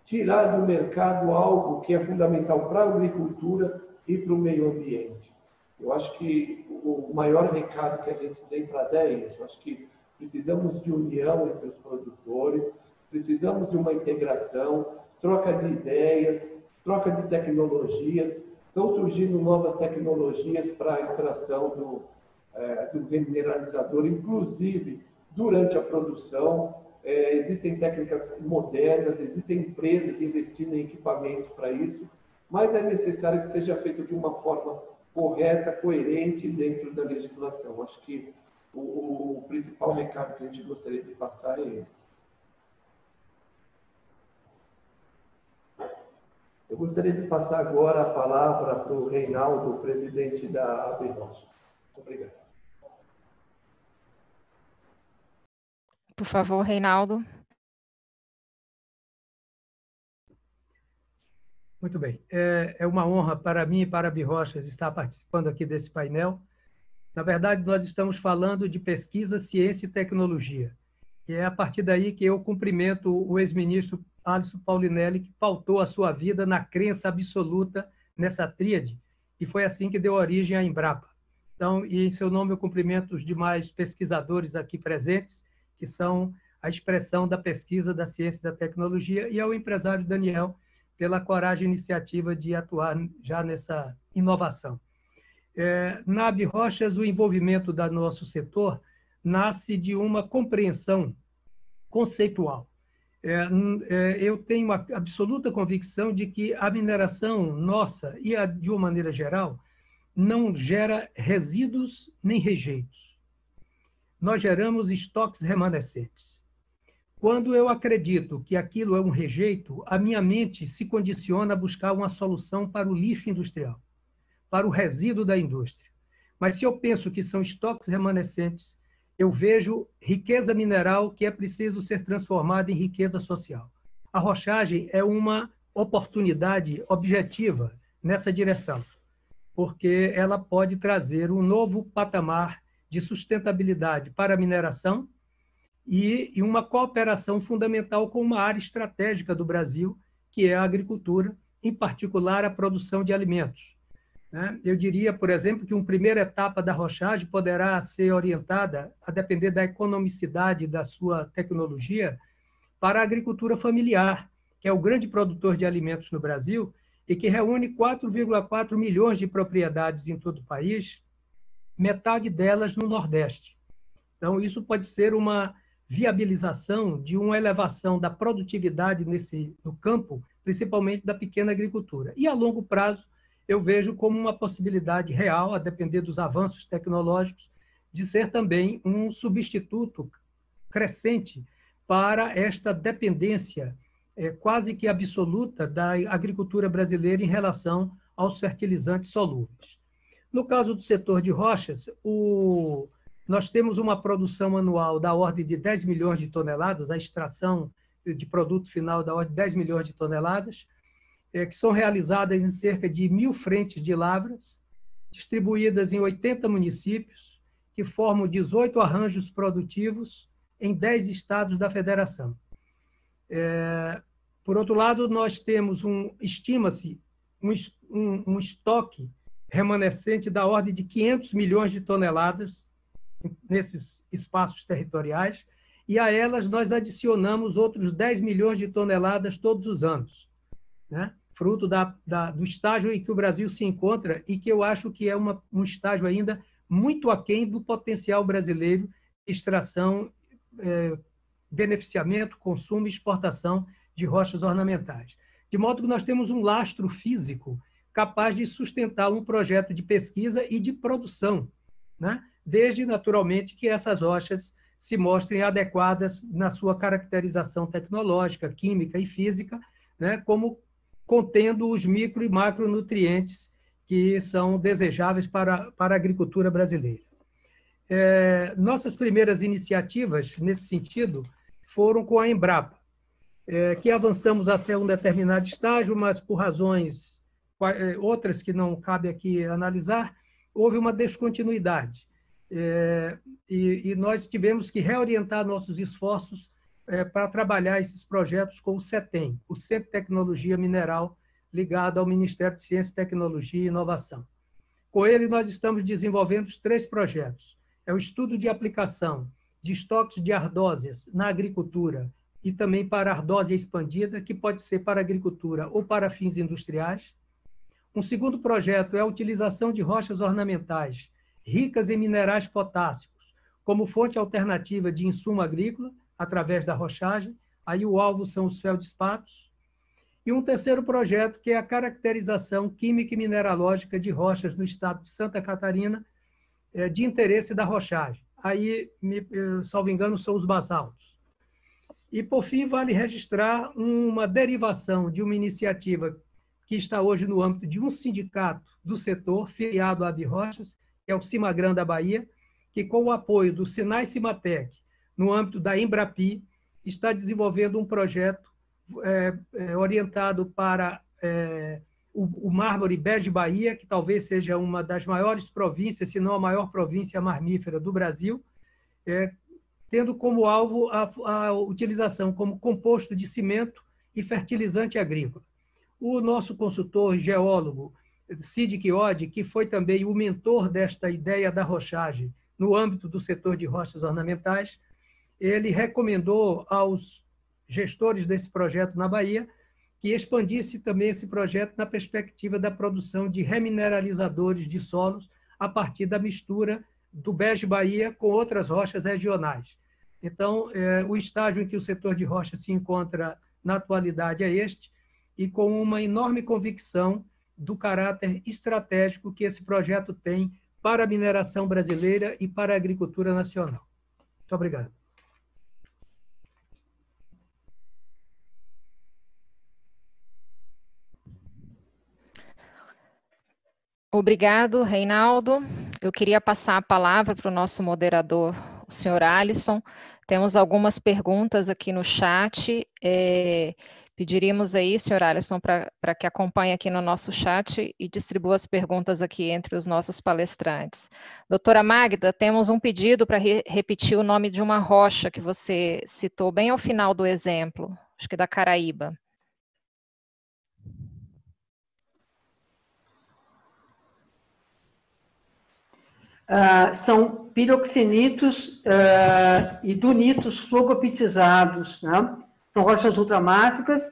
tirar do mercado algo que é fundamental para a agricultura e para o meio ambiente. Eu acho que o maior recado que a gente tem para dar é isso. Eu acho que precisamos de união entre os produtores, precisamos de uma integração, troca de ideias, troca de tecnologias. Estão surgindo novas tecnologias para a extração do remineralizador, inclusive durante a produção. Existem técnicas modernas, existem empresas investindo em equipamentos para isso, mas é necessário que seja feito de uma forma correta, coerente dentro da legislação. Acho que o principal recado que a gente gostaria de passar é esse. Eu gostaria de passar agora a palavra para o Reinaldo, presidente da AB Rochas. Obrigado. Por favor, Reinaldo. Muito bem. É uma honra para mim e para a AB Rochas estar participando aqui desse painel. Na verdade, nós estamos falando de pesquisa, ciência e tecnologia. E é a partir daí que eu cumprimento o ex-ministro Alisson Paulinelli, que pautou a sua vida na crença absoluta nessa tríade, e foi assim que deu origem à Embrapa. Então, e em seu nome eu cumprimento os demais pesquisadores aqui presentes, que são a expressão da pesquisa, da ciência e da tecnologia, e ao empresário Daniel, pela coragem e iniciativa de atuar já nessa inovação. Na AB Rochas, o envolvimento do nosso setor nasce de uma compreensão conceitual. Eu tenho uma absoluta convicção de que a mineração nossa, e de uma maneira geral, não gera resíduos nem rejeitos. Nós geramos estoques remanescentes. Quando eu acredito que aquilo é um rejeito, a minha mente se condiciona a buscar uma solução para o lixo industrial, para o resíduo da indústria. Mas se eu penso que são estoques remanescentes, eu vejo riqueza mineral que é preciso ser transformada em riqueza social. A rochagem é uma oportunidade objetiva nessa direção, porque ela pode trazer um novo patamar de sustentabilidade para a mineração e uma cooperação fundamental com uma área estratégica do Brasil, que é a agricultura, em particular a produção de alimentos. Eu diria, por exemplo, que uma primeira etapa da rochagem poderá ser orientada, a depender da economicidade da sua tecnologia, para a agricultura familiar, que é o grande produtor de alimentos no Brasil e que reúne 4,4 milhões de propriedades em todo o país, metade delas no Nordeste. Então, isso pode ser uma viabilização de uma elevação da produtividade no campo, principalmente da pequena agricultura. E, a longo prazo, eu vejo como uma possibilidade real, a depender dos avanços tecnológicos, de ser também um substituto crescente para esta dependência quase que absoluta da agricultura brasileira em relação aos fertilizantes solúveis. No caso do setor de rochas, nós temos uma produção anual da ordem de 10 milhões de toneladas, a extração de produto final da ordem de 10 milhões de toneladas, que são realizadas em cerca de 1.000 frentes de lavras, distribuídas em 80 municípios, que formam 18 arranjos produtivos em 10 estados da federação. Por outro lado, nós temos estima-se, um estoque remanescente da ordem de 500 milhões de toneladas nesses espaços territoriais, e a elas nós adicionamos outros 10 milhões de toneladas todos os anos, né? Fruto do estágio em que o Brasil se encontra e que eu acho que é um estágio ainda muito aquém do potencial brasileiro de extração, beneficiamento, consumo e exportação de rochas ornamentais. De modo que nós temos um lastro físico capaz de sustentar um projeto de pesquisa e de produção, né? Desde, naturalmente, que essas rochas se mostrem adequadas na sua caracterização tecnológica, química e física, né? Como contendo os micro e macronutrientes que são desejáveis para a agricultura brasileira. Nossas primeiras iniciativas, nesse sentido, foram com a Embrapa, que avançamos até um determinado estágio, mas por razões outras que não cabe aqui analisar, houve uma descontinuidade. E nós tivemos que reorientar nossos esforços para trabalhar esses projetos com o CETEM, o Centro de Tecnologia Mineral, ligado ao Ministério de Ciência, Tecnologia e Inovação. Com ele, nós estamos desenvolvendo 3 projetos. O estudo de aplicação de estoques de ardósias na agricultura e também para ardósia expandida, que pode ser para agricultura ou para fins industriais. Um segundo projeto é a utilização de rochas ornamentais ricas em minerais potássicos como fonte alternativa de insumo agrícola, através da rochagem. Aí o alvo são os feldespatos. E um terceiro projeto, que é a caracterização química e mineralógica de rochas no estado de Santa Catarina, de interesse da rochagem. Aí, salvo engano, são os basaltos. E, por fim, vale registrar uma derivação de uma iniciativa que está hoje no âmbito de um sindicato do setor, filiado à Abrochas, que é o Cimagran da Bahia, que, com o apoio do Sinai Cimatec, no âmbito da Embrapi, está desenvolvendo um projeto orientado para o mármore Bege Bahia, que talvez seja uma das maiores províncias, se não a maior província marmífera do Brasil, tendo como alvo a utilização como composto de cimento e fertilizante agrícola. O nosso consultor geólogo, Cid Chiodi, que foi também o mentor desta ideia da rochagem no âmbito do setor de rochas ornamentais, ele recomendou aos gestores desse projeto na Bahia que expandisse também esse projeto na perspectiva da produção de remineralizadores de solos a partir da mistura do Bege Bahia com outras rochas regionais. Então, o estágio em que o setor de rocha se encontra na atualidade é este, e com uma enorme convicção do caráter estratégico que esse projeto tem para a mineração brasileira e para a agricultura nacional. Muito obrigado. Obrigado, Reinaldo. Eu queria passar a palavra para o nosso moderador, o senhor Alisson. Temos algumas perguntas aqui no chat. Pediríamos aí, senhor Alisson, para que acompanhe aqui no nosso chat e distribua as perguntas aqui entre os nossos palestrantes. Doutora Magda, temos um pedido para repetir o nome de uma rocha que você citou bem ao final do exemplo, acho que da Caraíba. São piroxenitos e dunitos flogopitizados, né? São rochas ultramáficas,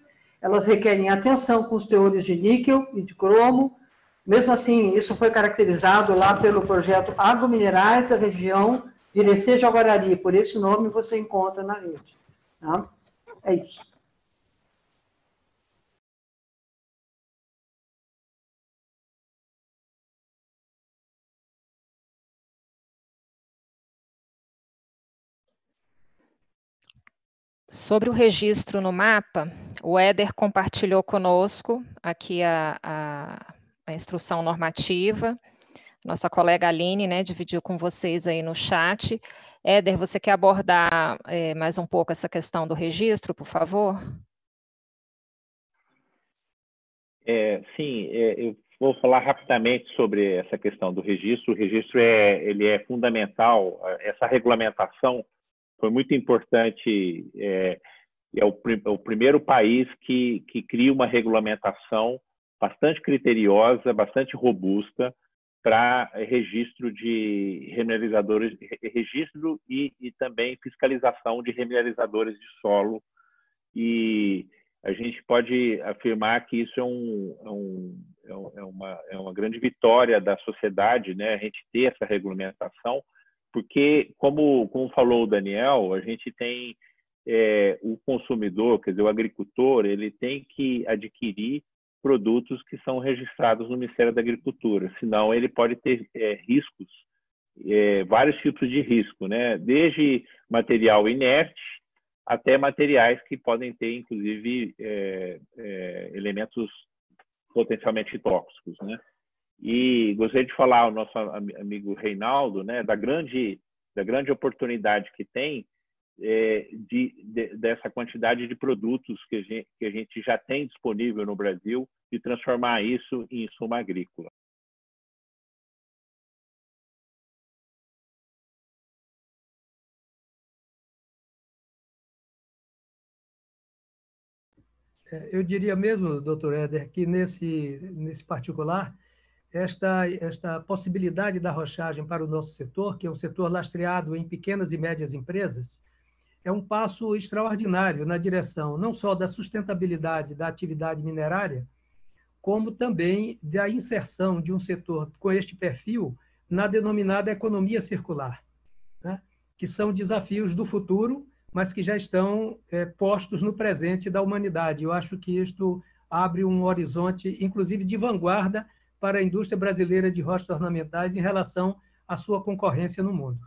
elas requerem atenção com os teores de níquel e de cromo. Mesmo assim, isso foi caracterizado lá pelo projeto Agrominerais da região de Irecê-Jaguarari. Por esse nome você encontra na rede. Tá? É isso. Sobre o registro no mapa, o Éder compartilhou conosco aqui a instrução normativa. Nossa colega Aline, né, dividiu com vocês aí no chat. Éder, você quer abordar mais um pouco essa questão do registro, por favor? Sim, eu vou falar rapidamente sobre essa questão do registro. O registro ele é fundamental, essa regulamentação foi muito importante, é o primeiro país que cria uma regulamentação bastante criteriosa, bastante robusta para registro de remineralizadores, registro e também fiscalização de remineralizadores de solo. E a gente pode afirmar que isso é uma grande vitória da sociedade, né? A gente ter essa regulamentação, porque, como falou o Daniel, a gente tem o consumidor, quer dizer, o agricultor, ele tem que adquirir produtos que são registrados no Ministério da Agricultura, senão ele pode ter riscos, vários tipos de risco, né? Desde material inerte até materiais que podem ter, inclusive, elementos potencialmente tóxicos, né? E gostaria de falar ao nosso amigo Reinaldo, né, da grande oportunidade que tem dessa quantidade de produtos que a gente já tem disponível no Brasil e transformar isso em insumo agrícola. Eu diria mesmo, doutor Éder, que nesse particular, esta possibilidade da arrochagem para o nosso setor, que é um setor lastreado em pequenas e médias empresas, é um passo extraordinário na direção não só da sustentabilidade da atividade minerária, como também da inserção de um setor com este perfil na denominada economia circular, né? Que são desafios do futuro, mas que já estão postos no presente da humanidade. Eu acho que isto abre um horizonte, inclusive de vanguarda, para a indústria brasileira de rochas ornamentais em relação à sua concorrência no mundo.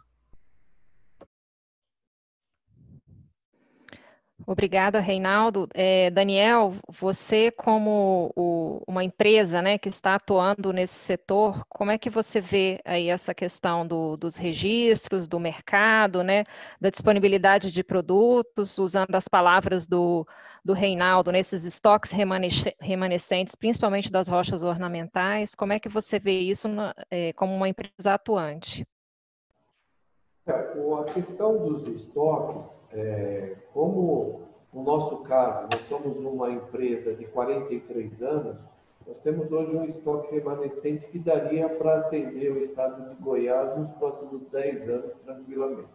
Obrigada, Reinaldo. Daniel, você como uma empresa, né, que está atuando nesse setor, como é que você vê aí essa questão dos registros, do mercado, né, da disponibilidade de produtos, usando as palavras do Reinaldo, nesses estoques remanescentes, principalmente das rochas ornamentais, como é que você vê isso como uma empresa atuante? A questão dos estoques, como no nosso caso, nós somos uma empresa de 43 anos, nós temos hoje um estoque remanescente que daria para atender o estado de Goiás nos próximos 10 anos tranquilamente.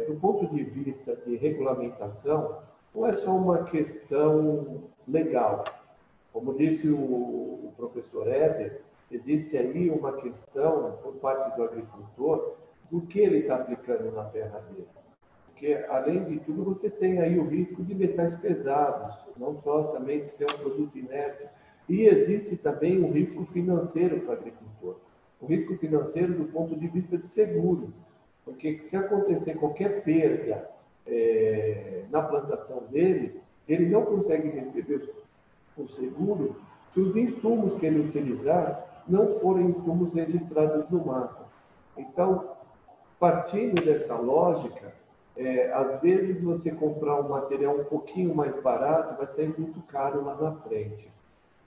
Do ponto de vista de regulamentação, não é só uma questão legal. Como disse o professor Éder, existe aí uma questão por parte do agricultor do que ele está aplicando na terra dele. Porque, além de tudo, você tem aí o risco de metais pesados, não só também de ser um produto inerte. E existe também um risco financeiro para o agricultor. O risco financeiro do ponto de vista de seguro. Porque se acontecer qualquer perda na plantação dele, ele não consegue receber o seguro se os insumos que ele utilizar não forem insumos registrados no mapa. Então, partindo dessa lógica, às vezes você comprar um material um pouquinho mais barato vai sair muito caro lá na frente.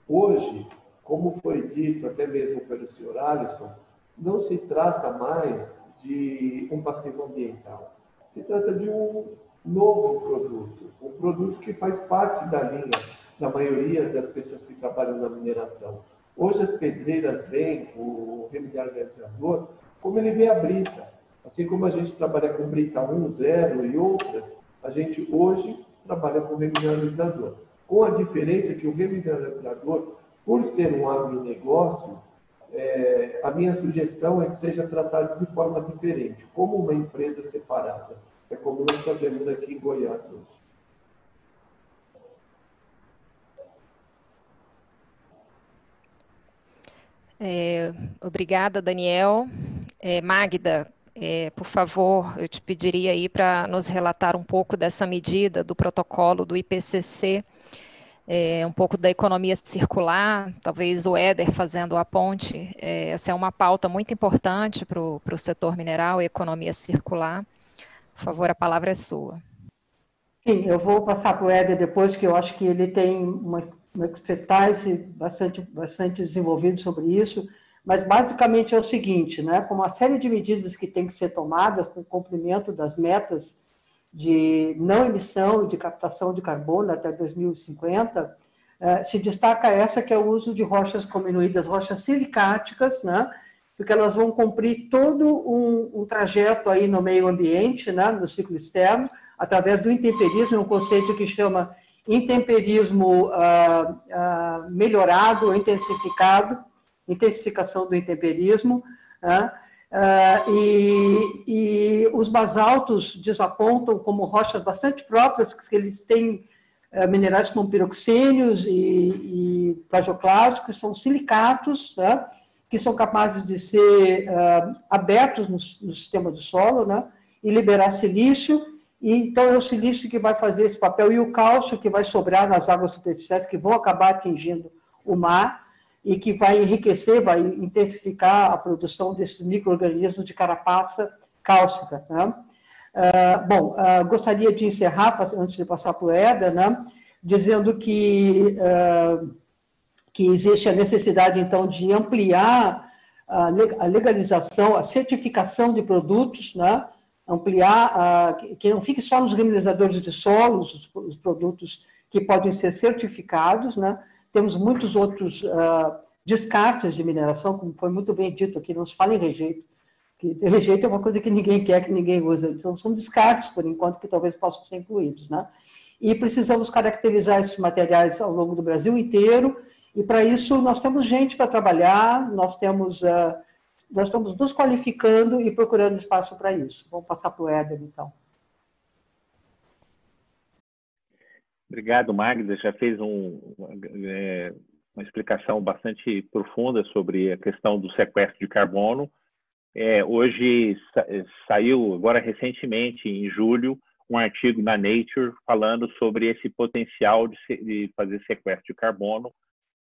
Hoje, como foi dito até mesmo pelo senhor Alisson, não se trata mais de um passivo ambiental. Se trata de um novo produto, um produto que faz parte da linha da maioria das pessoas que trabalham na mineração. Hoje as pedreiras veem o remineralizador como ele vê a brita. Assim como a gente trabalha com brita 1, 0 e outras, a gente hoje trabalha com remineralizador. Com a diferença que o remineralizador, por ser um agronegócio, a minha sugestão é que seja tratado de forma diferente, como uma empresa separada. É como nós fazemos aqui em Goiás hoje. Obrigada, Daniel. Magda, por favor, eu te pediria aí para nos relatar um pouco dessa medida do protocolo do IPCC, um pouco da economia circular, talvez o Éder fazendo a ponte. Essa é uma pauta muito importante para o setor mineral, a economia circular. Por favor, a palavra é sua. Sim, eu vou passar para o Éder depois, que eu acho que ele tem uma expertise bastante desenvolvida sobre isso, mas basicamente é o seguinte, né? Com uma série de medidas que tem que ser tomadas para o cumprimento das metas de não emissão e de captação de carbono até 2050, se destaca essa que é o uso de rochas cominuídas, rochas silicáticas, né? Porque elas vão cumprir todo um trajeto aí no meio ambiente, né? No ciclo externo, através do intemperismo, um conceito que chama intemperismo melhorado, intensificação do intemperismo, né? E os basaltos desapontam como rochas bastante próprias, porque eles têm minerais como piroxênios e plagioclásticos, são silicatos, né? Que são capazes de ser abertos no sistema do solo, né? E liberar silício. E, então, é o silício que vai fazer esse papel, e o cálcio que vai sobrar nas águas superficiais, que vão acabar atingindo o mar, e que vai enriquecer, vai intensificar a produção desses micro-organismos de carapaça cálcica. Né? Gostaria de encerrar, antes de passar para o Éder, né? Dizendo que existe a necessidade, então, de ampliar a legalização, a certificação de produtos, né? Ampliar, que não fique só nos remineralizadores de solos, os produtos que podem ser certificados, né? Temos muitos outros descartes de mineração, como foi muito bem dito aqui, não se fala em rejeito, que rejeito é uma coisa que ninguém quer, que ninguém usa, então são descartes, por enquanto, que talvez possam ser incluídos, né? E precisamos caracterizar esses materiais ao longo do Brasil inteiro, e para isso nós temos gente para trabalhar, nós estamos nos qualificando e procurando espaço para isso. Vamos passar para o Éder, então. Obrigado, Magda. Já fez uma explicação bastante profunda sobre a questão do sequestro de carbono. Hoje saiu, agora recentemente, em julho, um artigo na Nature falando sobre esse potencial de fazer sequestro de carbono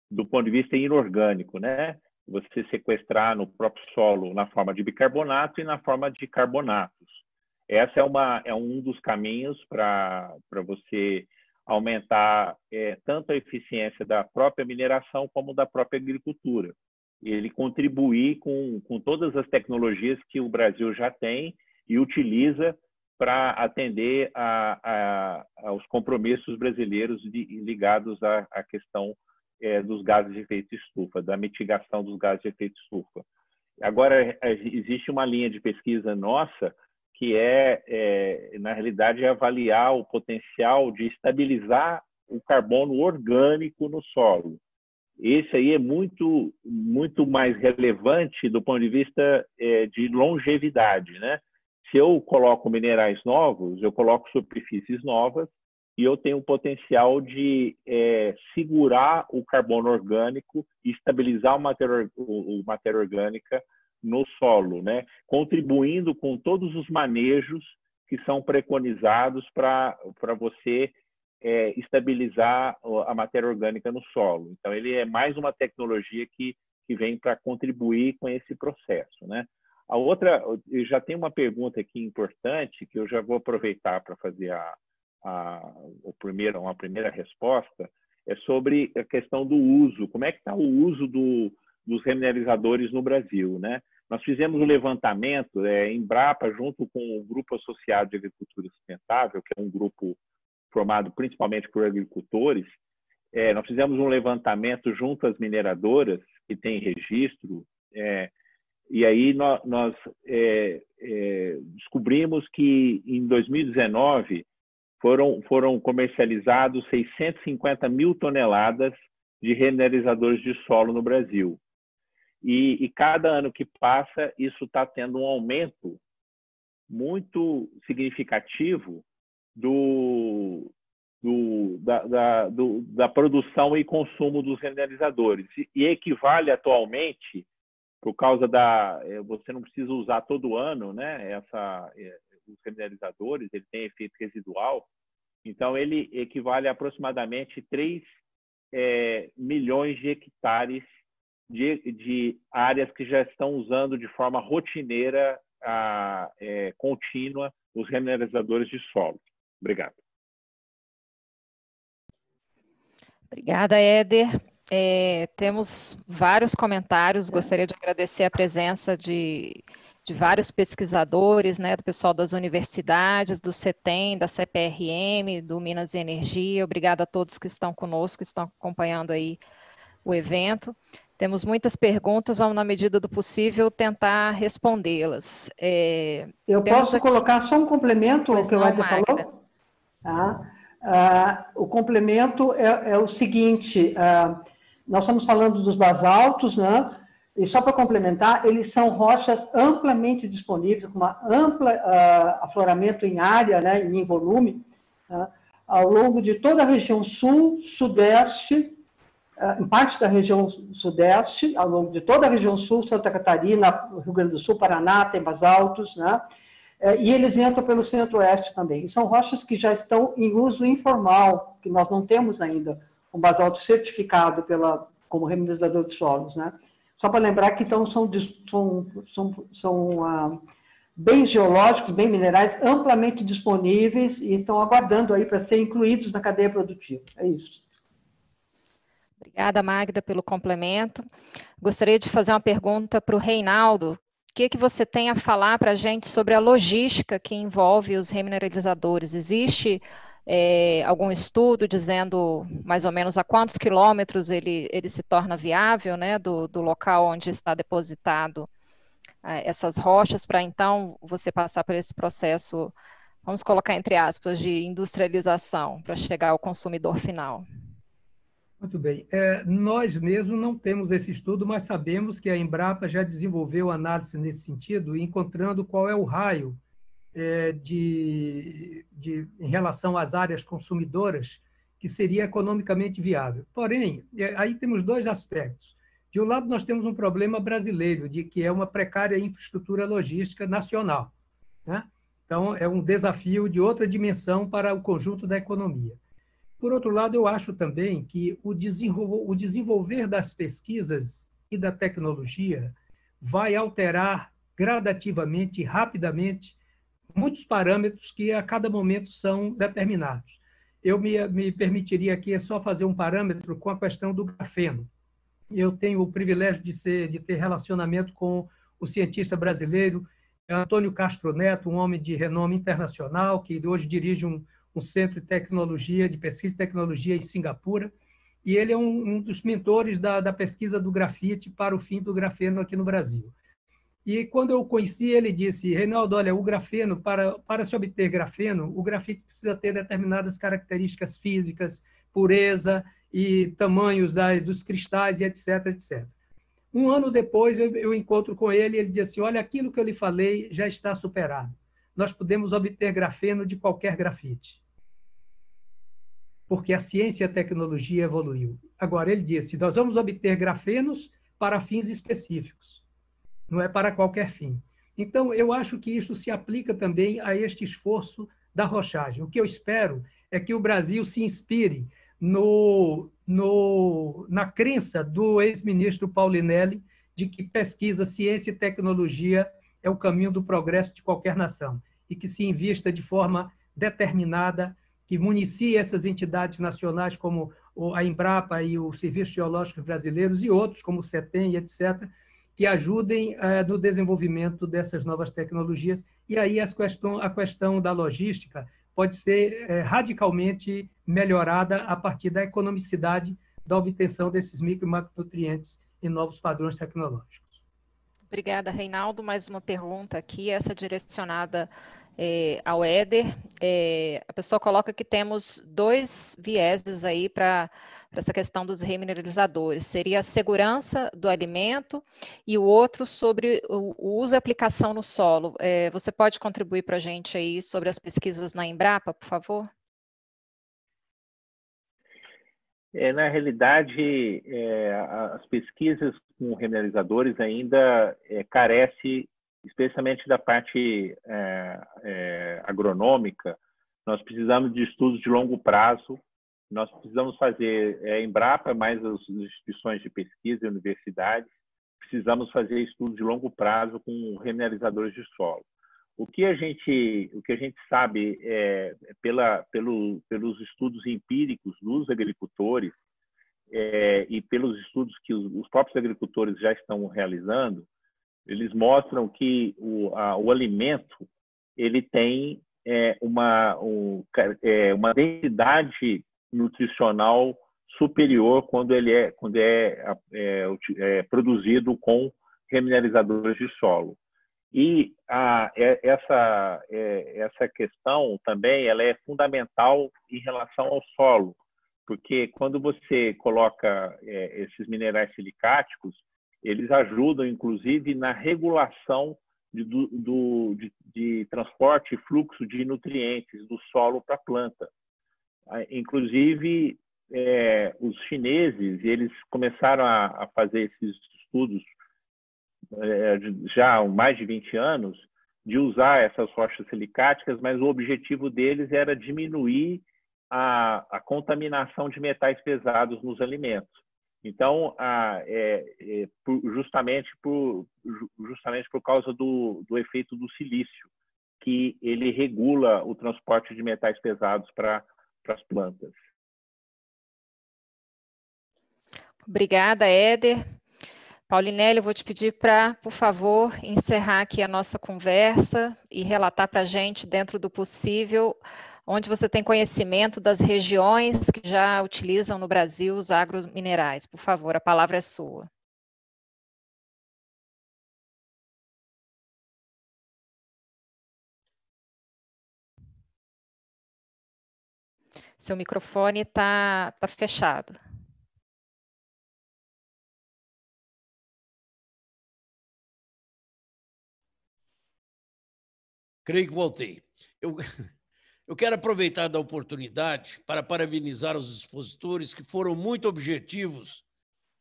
do ponto de vista inorgânico, né? Você sequestrar no próprio solo na forma de bicarbonato e na forma de carbonatos. Essa é um dos caminhos para você aumentar tanto a eficiência da própria mineração como da própria agricultura. Ele contribuir com todas as tecnologias que o Brasil já tem e utiliza para atender aos compromissos brasileiros ligados à questão dos gases de efeito estufa, da mitigação dos gases de efeito estufa. Agora, existe uma linha de pesquisa nossa que na realidade, avaliar o potencial de estabilizar o carbono orgânico no solo. Esse aí é muito, muito mais relevante do ponto de vista de longevidade, né? Se eu coloco minerais novos, eu coloco superfícies novas, e eu tenho o potencial de segurar o carbono orgânico e estabilizar a matéria orgânica no solo, né? Contribuindo com todos os manejos que são preconizados para você estabilizar a matéria orgânica no solo. Então, ele é mais uma tecnologia que vem para contribuir com esse processo, né? A outra, eu já tenho uma pergunta aqui importante, que eu já vou aproveitar para fazer uma primeira resposta, é sobre a questão do uso. Como é que está o uso dos remineralizadores no Brasil, né? Nós fizemos um levantamento, Embrapa, junto com o Grupo Associado de Agricultura Sustentável, que é um grupo formado principalmente por agricultores. Nós fizemos um levantamento junto às mineradoras, que têm registro, e aí nós descobrimos que em 2019 foram comercializados 650 mil toneladas de remineralizadores de solo no Brasil. E cada ano que passa, isso está tendo um aumento muito significativo da produção e consumo dos remineralizadores. E equivale atualmente, por causa você não precisa usar todo ano, né? Os remineralizadores, ele tem efeito residual, então ele equivale a aproximadamente 3 milhões de hectares de áreas que já estão usando de forma rotineira, contínua, os remineralizadores de solo. Obrigado. Obrigada, Éder. Temos vários comentários. Gostaria de agradecer a presença de vários pesquisadores, né, do pessoal das universidades, do CETEM, da CPRM, do Minas e Energia. Obrigada a todos que estão conosco, que estão acompanhando aí o evento. Temos muitas perguntas, vamos, na medida do possível, tentar respondê-las. Eu posso colocar só um complemento ao que o Éder falou? O complemento é o seguinte, nós estamos falando dos basaltos, né? E só para complementar, eles são rochas amplamente disponíveis, com uma ampla afloramento em área, né, em volume, ao longo de toda a região sul, sudeste, em parte da região sudeste, ao longo de toda a região sul, Santa Catarina, Rio Grande do Sul, Paraná, tem basaltos, né? E eles entram pelo centro-oeste também. E são rochas que já estão em uso informal, que nós não temos ainda um basalto certificado como remineralizador de solos, né? Só para lembrar que então, são bens geológicos, bens minerais amplamente disponíveis e estão aguardando aí para serem incluídos na cadeia produtiva. É isso. Obrigada, Magda, pelo complemento. Gostaria de fazer uma pergunta para o Reinaldo. O que você tem a falar para a gente sobre a logística que envolve os remineralizadores? Existe algum estudo dizendo mais ou menos a quantos quilômetros ele se torna viável, né, do local onde está depositado essas rochas, para então você passar por esse processo, vamos colocar entre aspas, de industrialização, para chegar ao consumidor final? Muito bem. Nós mesmos não temos esse estudo, mas sabemos que a Embrapa já desenvolveu análise nesse sentido, encontrando qual é o raio em relação às áreas consumidoras que seria economicamente viável. Porém, aí temos dois aspectos. De um lado, nós temos um problema brasileiro, que é uma precária infraestrutura logística nacional, né? Então, é um desafio de outra dimensão para o conjunto da economia. Por outro lado, eu acho também que o desenvolver das pesquisas e da tecnologia vai alterar gradativamente, rapidamente, muitos parâmetros que a cada momento são determinados. Eu me permitiria aqui só fazer um parâmetro com a questão do grafeno. Eu tenho o privilégio de ter relacionamento com o cientista brasileiro Antônio Castro Neto, um homem de renome internacional, que hoje dirige um centro de tecnologia, de pesquisa e tecnologia em Singapura, e ele é um dos mentores da pesquisa do grafite para o fim do grafeno aqui no Brasil. E quando eu o conheci, ele disse: Reinaldo, olha, o grafeno, para se obter grafeno, o grafite precisa ter determinadas características físicas, pureza e tamanhos dos cristais, e etc, etc. Um ano depois, eu encontro com ele e ele disse assim: olha, aquilo que eu lhe falei já está superado. Nós podemos obter grafeno de qualquer grafite, porque a ciência e a tecnologia evoluiu. Agora, ele disse: nós vamos obter grafenos para fins específicos, não é para qualquer fim. Então, eu acho que isso se aplica também a este esforço da rochagem. O que eu espero é que o Brasil se inspire na crença do ex-ministro Paulinelli de que pesquisa, ciência e tecnologia é o caminho do progresso de qualquer nação, e que se invista de forma determinada, que municie essas entidades nacionais como a Embrapa e o Serviço Geológico Brasileiros e outros, como o CETEM, etc., que ajudem no desenvolvimento dessas novas tecnologias. E aí a questão da logística pode ser radicalmente melhorada a partir da economicidade da obtenção desses micro e macronutrientes em novos padrões tecnológicos. Obrigada, Reinaldo. Mais uma pergunta aqui, essa direcionada ao Éder. A pessoa coloca que temos dois vieses aí para essa questão dos remineralizadores. Seria a segurança do alimento e o outro sobre o uso e aplicação no solo. Você pode contribuir para a gente aí sobre as pesquisas na Embrapa, por favor? Na realidade, as pesquisas com remineralizadores ainda carecem, especialmente da parte agronômica. Nós precisamos de estudos de longo prazo, nós precisamos fazer a Embrapa, mais as instituições de pesquisa e universidades, precisamos fazer estudos de longo prazo com remineralizadores de solo. O que a gente sabe pelos estudos empíricos dos agricultores e pelos estudos que os próprios agricultores já estão realizando, eles mostram que o alimento ele tem uma densidade nutricional superior quando ele é produzido com remineralizadores de solo. E essa questão também ela é fundamental em relação ao solo, porque quando você coloca esses minerais silicáticos, eles ajudam, inclusive, na regulação de transporte e fluxo de nutrientes do solo para a planta. Inclusive, os chineses eles começaram a fazer esses estudos já há mais de 20 anos, de usar essas rochas silicáticas, mas o objetivo deles era diminuir a contaminação de metais pesados nos alimentos. Então, justamente por causa do efeito do silício, que ele regula o transporte de metais pesados para as plantas. Obrigada, Éder. Paulinelli, eu vou te pedir para, por favor, encerrar aqui a nossa conversa e relatar para a gente, dentro do possível, onde você tem conhecimento das regiões que já utilizam no Brasil os agrominerais. Por favor, a palavra é sua. Seu microfone está fechado. Creio que voltei. Eu quero aproveitar da oportunidade para parabenizar os expositores que foram muito objetivos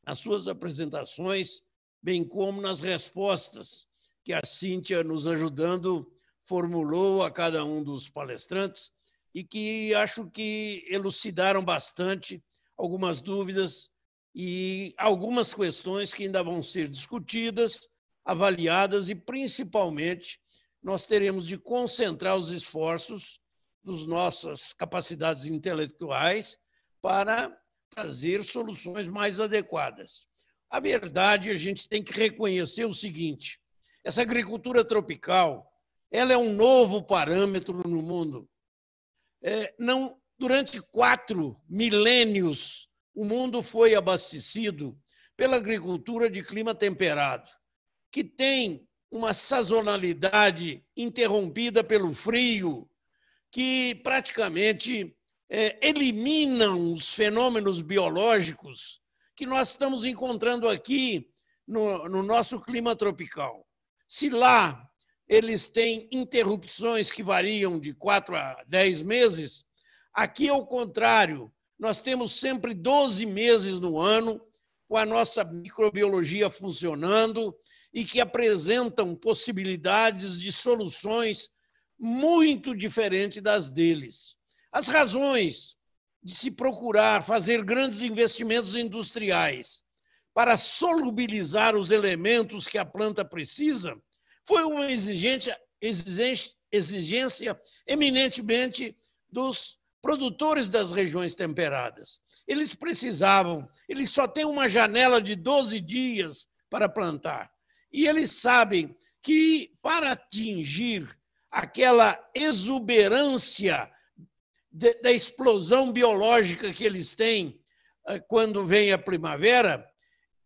nas suas apresentações, bem como nas respostas que a Cíntia, nos ajudando, formulou a cada um dos palestrantes e que acho que elucidaram bastante algumas dúvidas e algumas questões que ainda vão ser discutidas, avaliadas e, principalmente, nós teremos de concentrar os esforços das nossas capacidades intelectuais para trazer soluções mais adequadas. A verdade, a gente tem que reconhecer o seguinte: essa agricultura tropical, ela é um novo parâmetro no mundo. Durante 4 milênios, o mundo foi abastecido pela agricultura de clima temperado, que tem uma sazonalidade interrompida pelo frio, que praticamente eliminam os fenômenos biológicos que nós estamos encontrando aqui no nosso clima tropical. Se lá eles têm interrupções que variam de 4 a 10 meses, aqui, ao contrário, nós temos sempre 12 meses no ano com a nossa microbiologia funcionando e que apresentam possibilidades de soluções muito diferentes das deles. As razões de se procurar fazer grandes investimentos industriais para solubilizar os elementos que a planta precisa foi uma exigência eminentemente dos produtores das regiões temperadas. Eles só têm uma janela de 12 dias para plantar. E eles sabem que, para atingir aquela exuberância da explosão biológica que eles têm quando vem a primavera,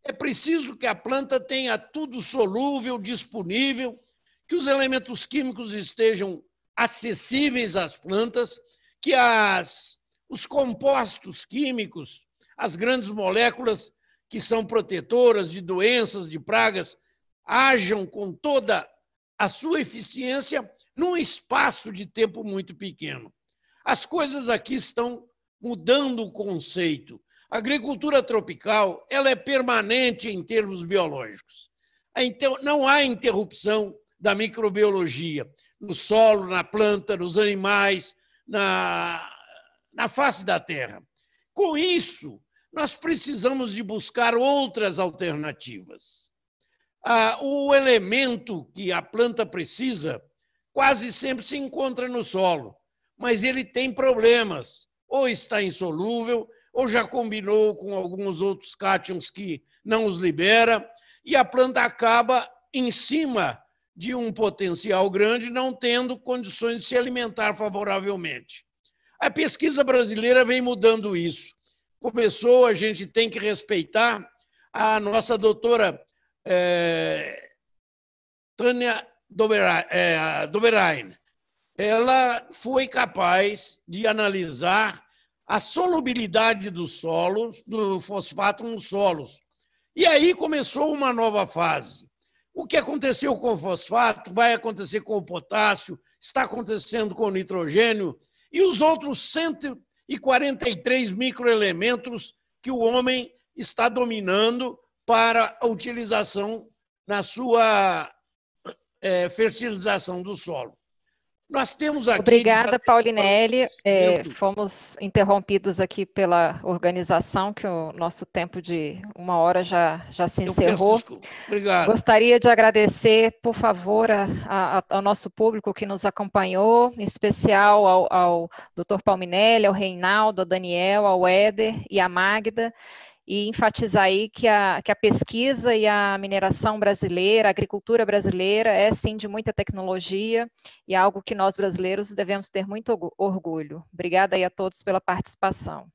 é preciso que a planta tenha tudo solúvel, disponível, que os elementos químicos estejam acessíveis às plantas, que os compostos químicos, as grandes moléculas que são protetoras de doenças, de pragas, ajam com toda a sua eficiência num espaço de tempo muito pequeno. As coisas aqui estão mudando o conceito. A agricultura tropical ela é permanente em termos biológicos. Então, não há interrupção da microbiologia no solo, na planta, nos animais, na face da terra. Com isso, nós precisamos de buscar outras alternativas. O elemento que a planta precisa quase sempre se encontra no solo, mas ele tem problemas. Ou está insolúvel, ou já combinou com alguns outros cátions que não os libera, e a planta acaba em cima de um potencial grande, não tendo condições de se alimentar favoravelmente. A pesquisa brasileira vem mudando isso. Começou, a gente tem que respeitar a nossa doutora Tânia Doberain. Ela foi capaz de analisar a solubilidade dos solos, do fosfato nos solos. E aí começou uma nova fase. O que aconteceu com o fosfato vai acontecer com o potássio, está acontecendo com o nitrogênio e os outros 143 microelementos que o homem está dominando para a utilização na sua fertilização do solo. Nós temos aqui... Obrigada, Paulinelli. Fomos interrompidos aqui pela organização, que o nosso tempo de 1 hora já se encerrou. Obrigado. Gostaria de agradecer, por favor, ao nosso público que nos acompanhou, em especial ao Dr. Paulinelli, ao Reinaldo, ao Daniel, ao Éder e à Magda, e enfatizar aí que a pesquisa e a mineração brasileira, a agricultura brasileira é sim de muita tecnologia e algo que nós brasileiros devemos ter muito orgulho. Obrigada aí a todos pela participação.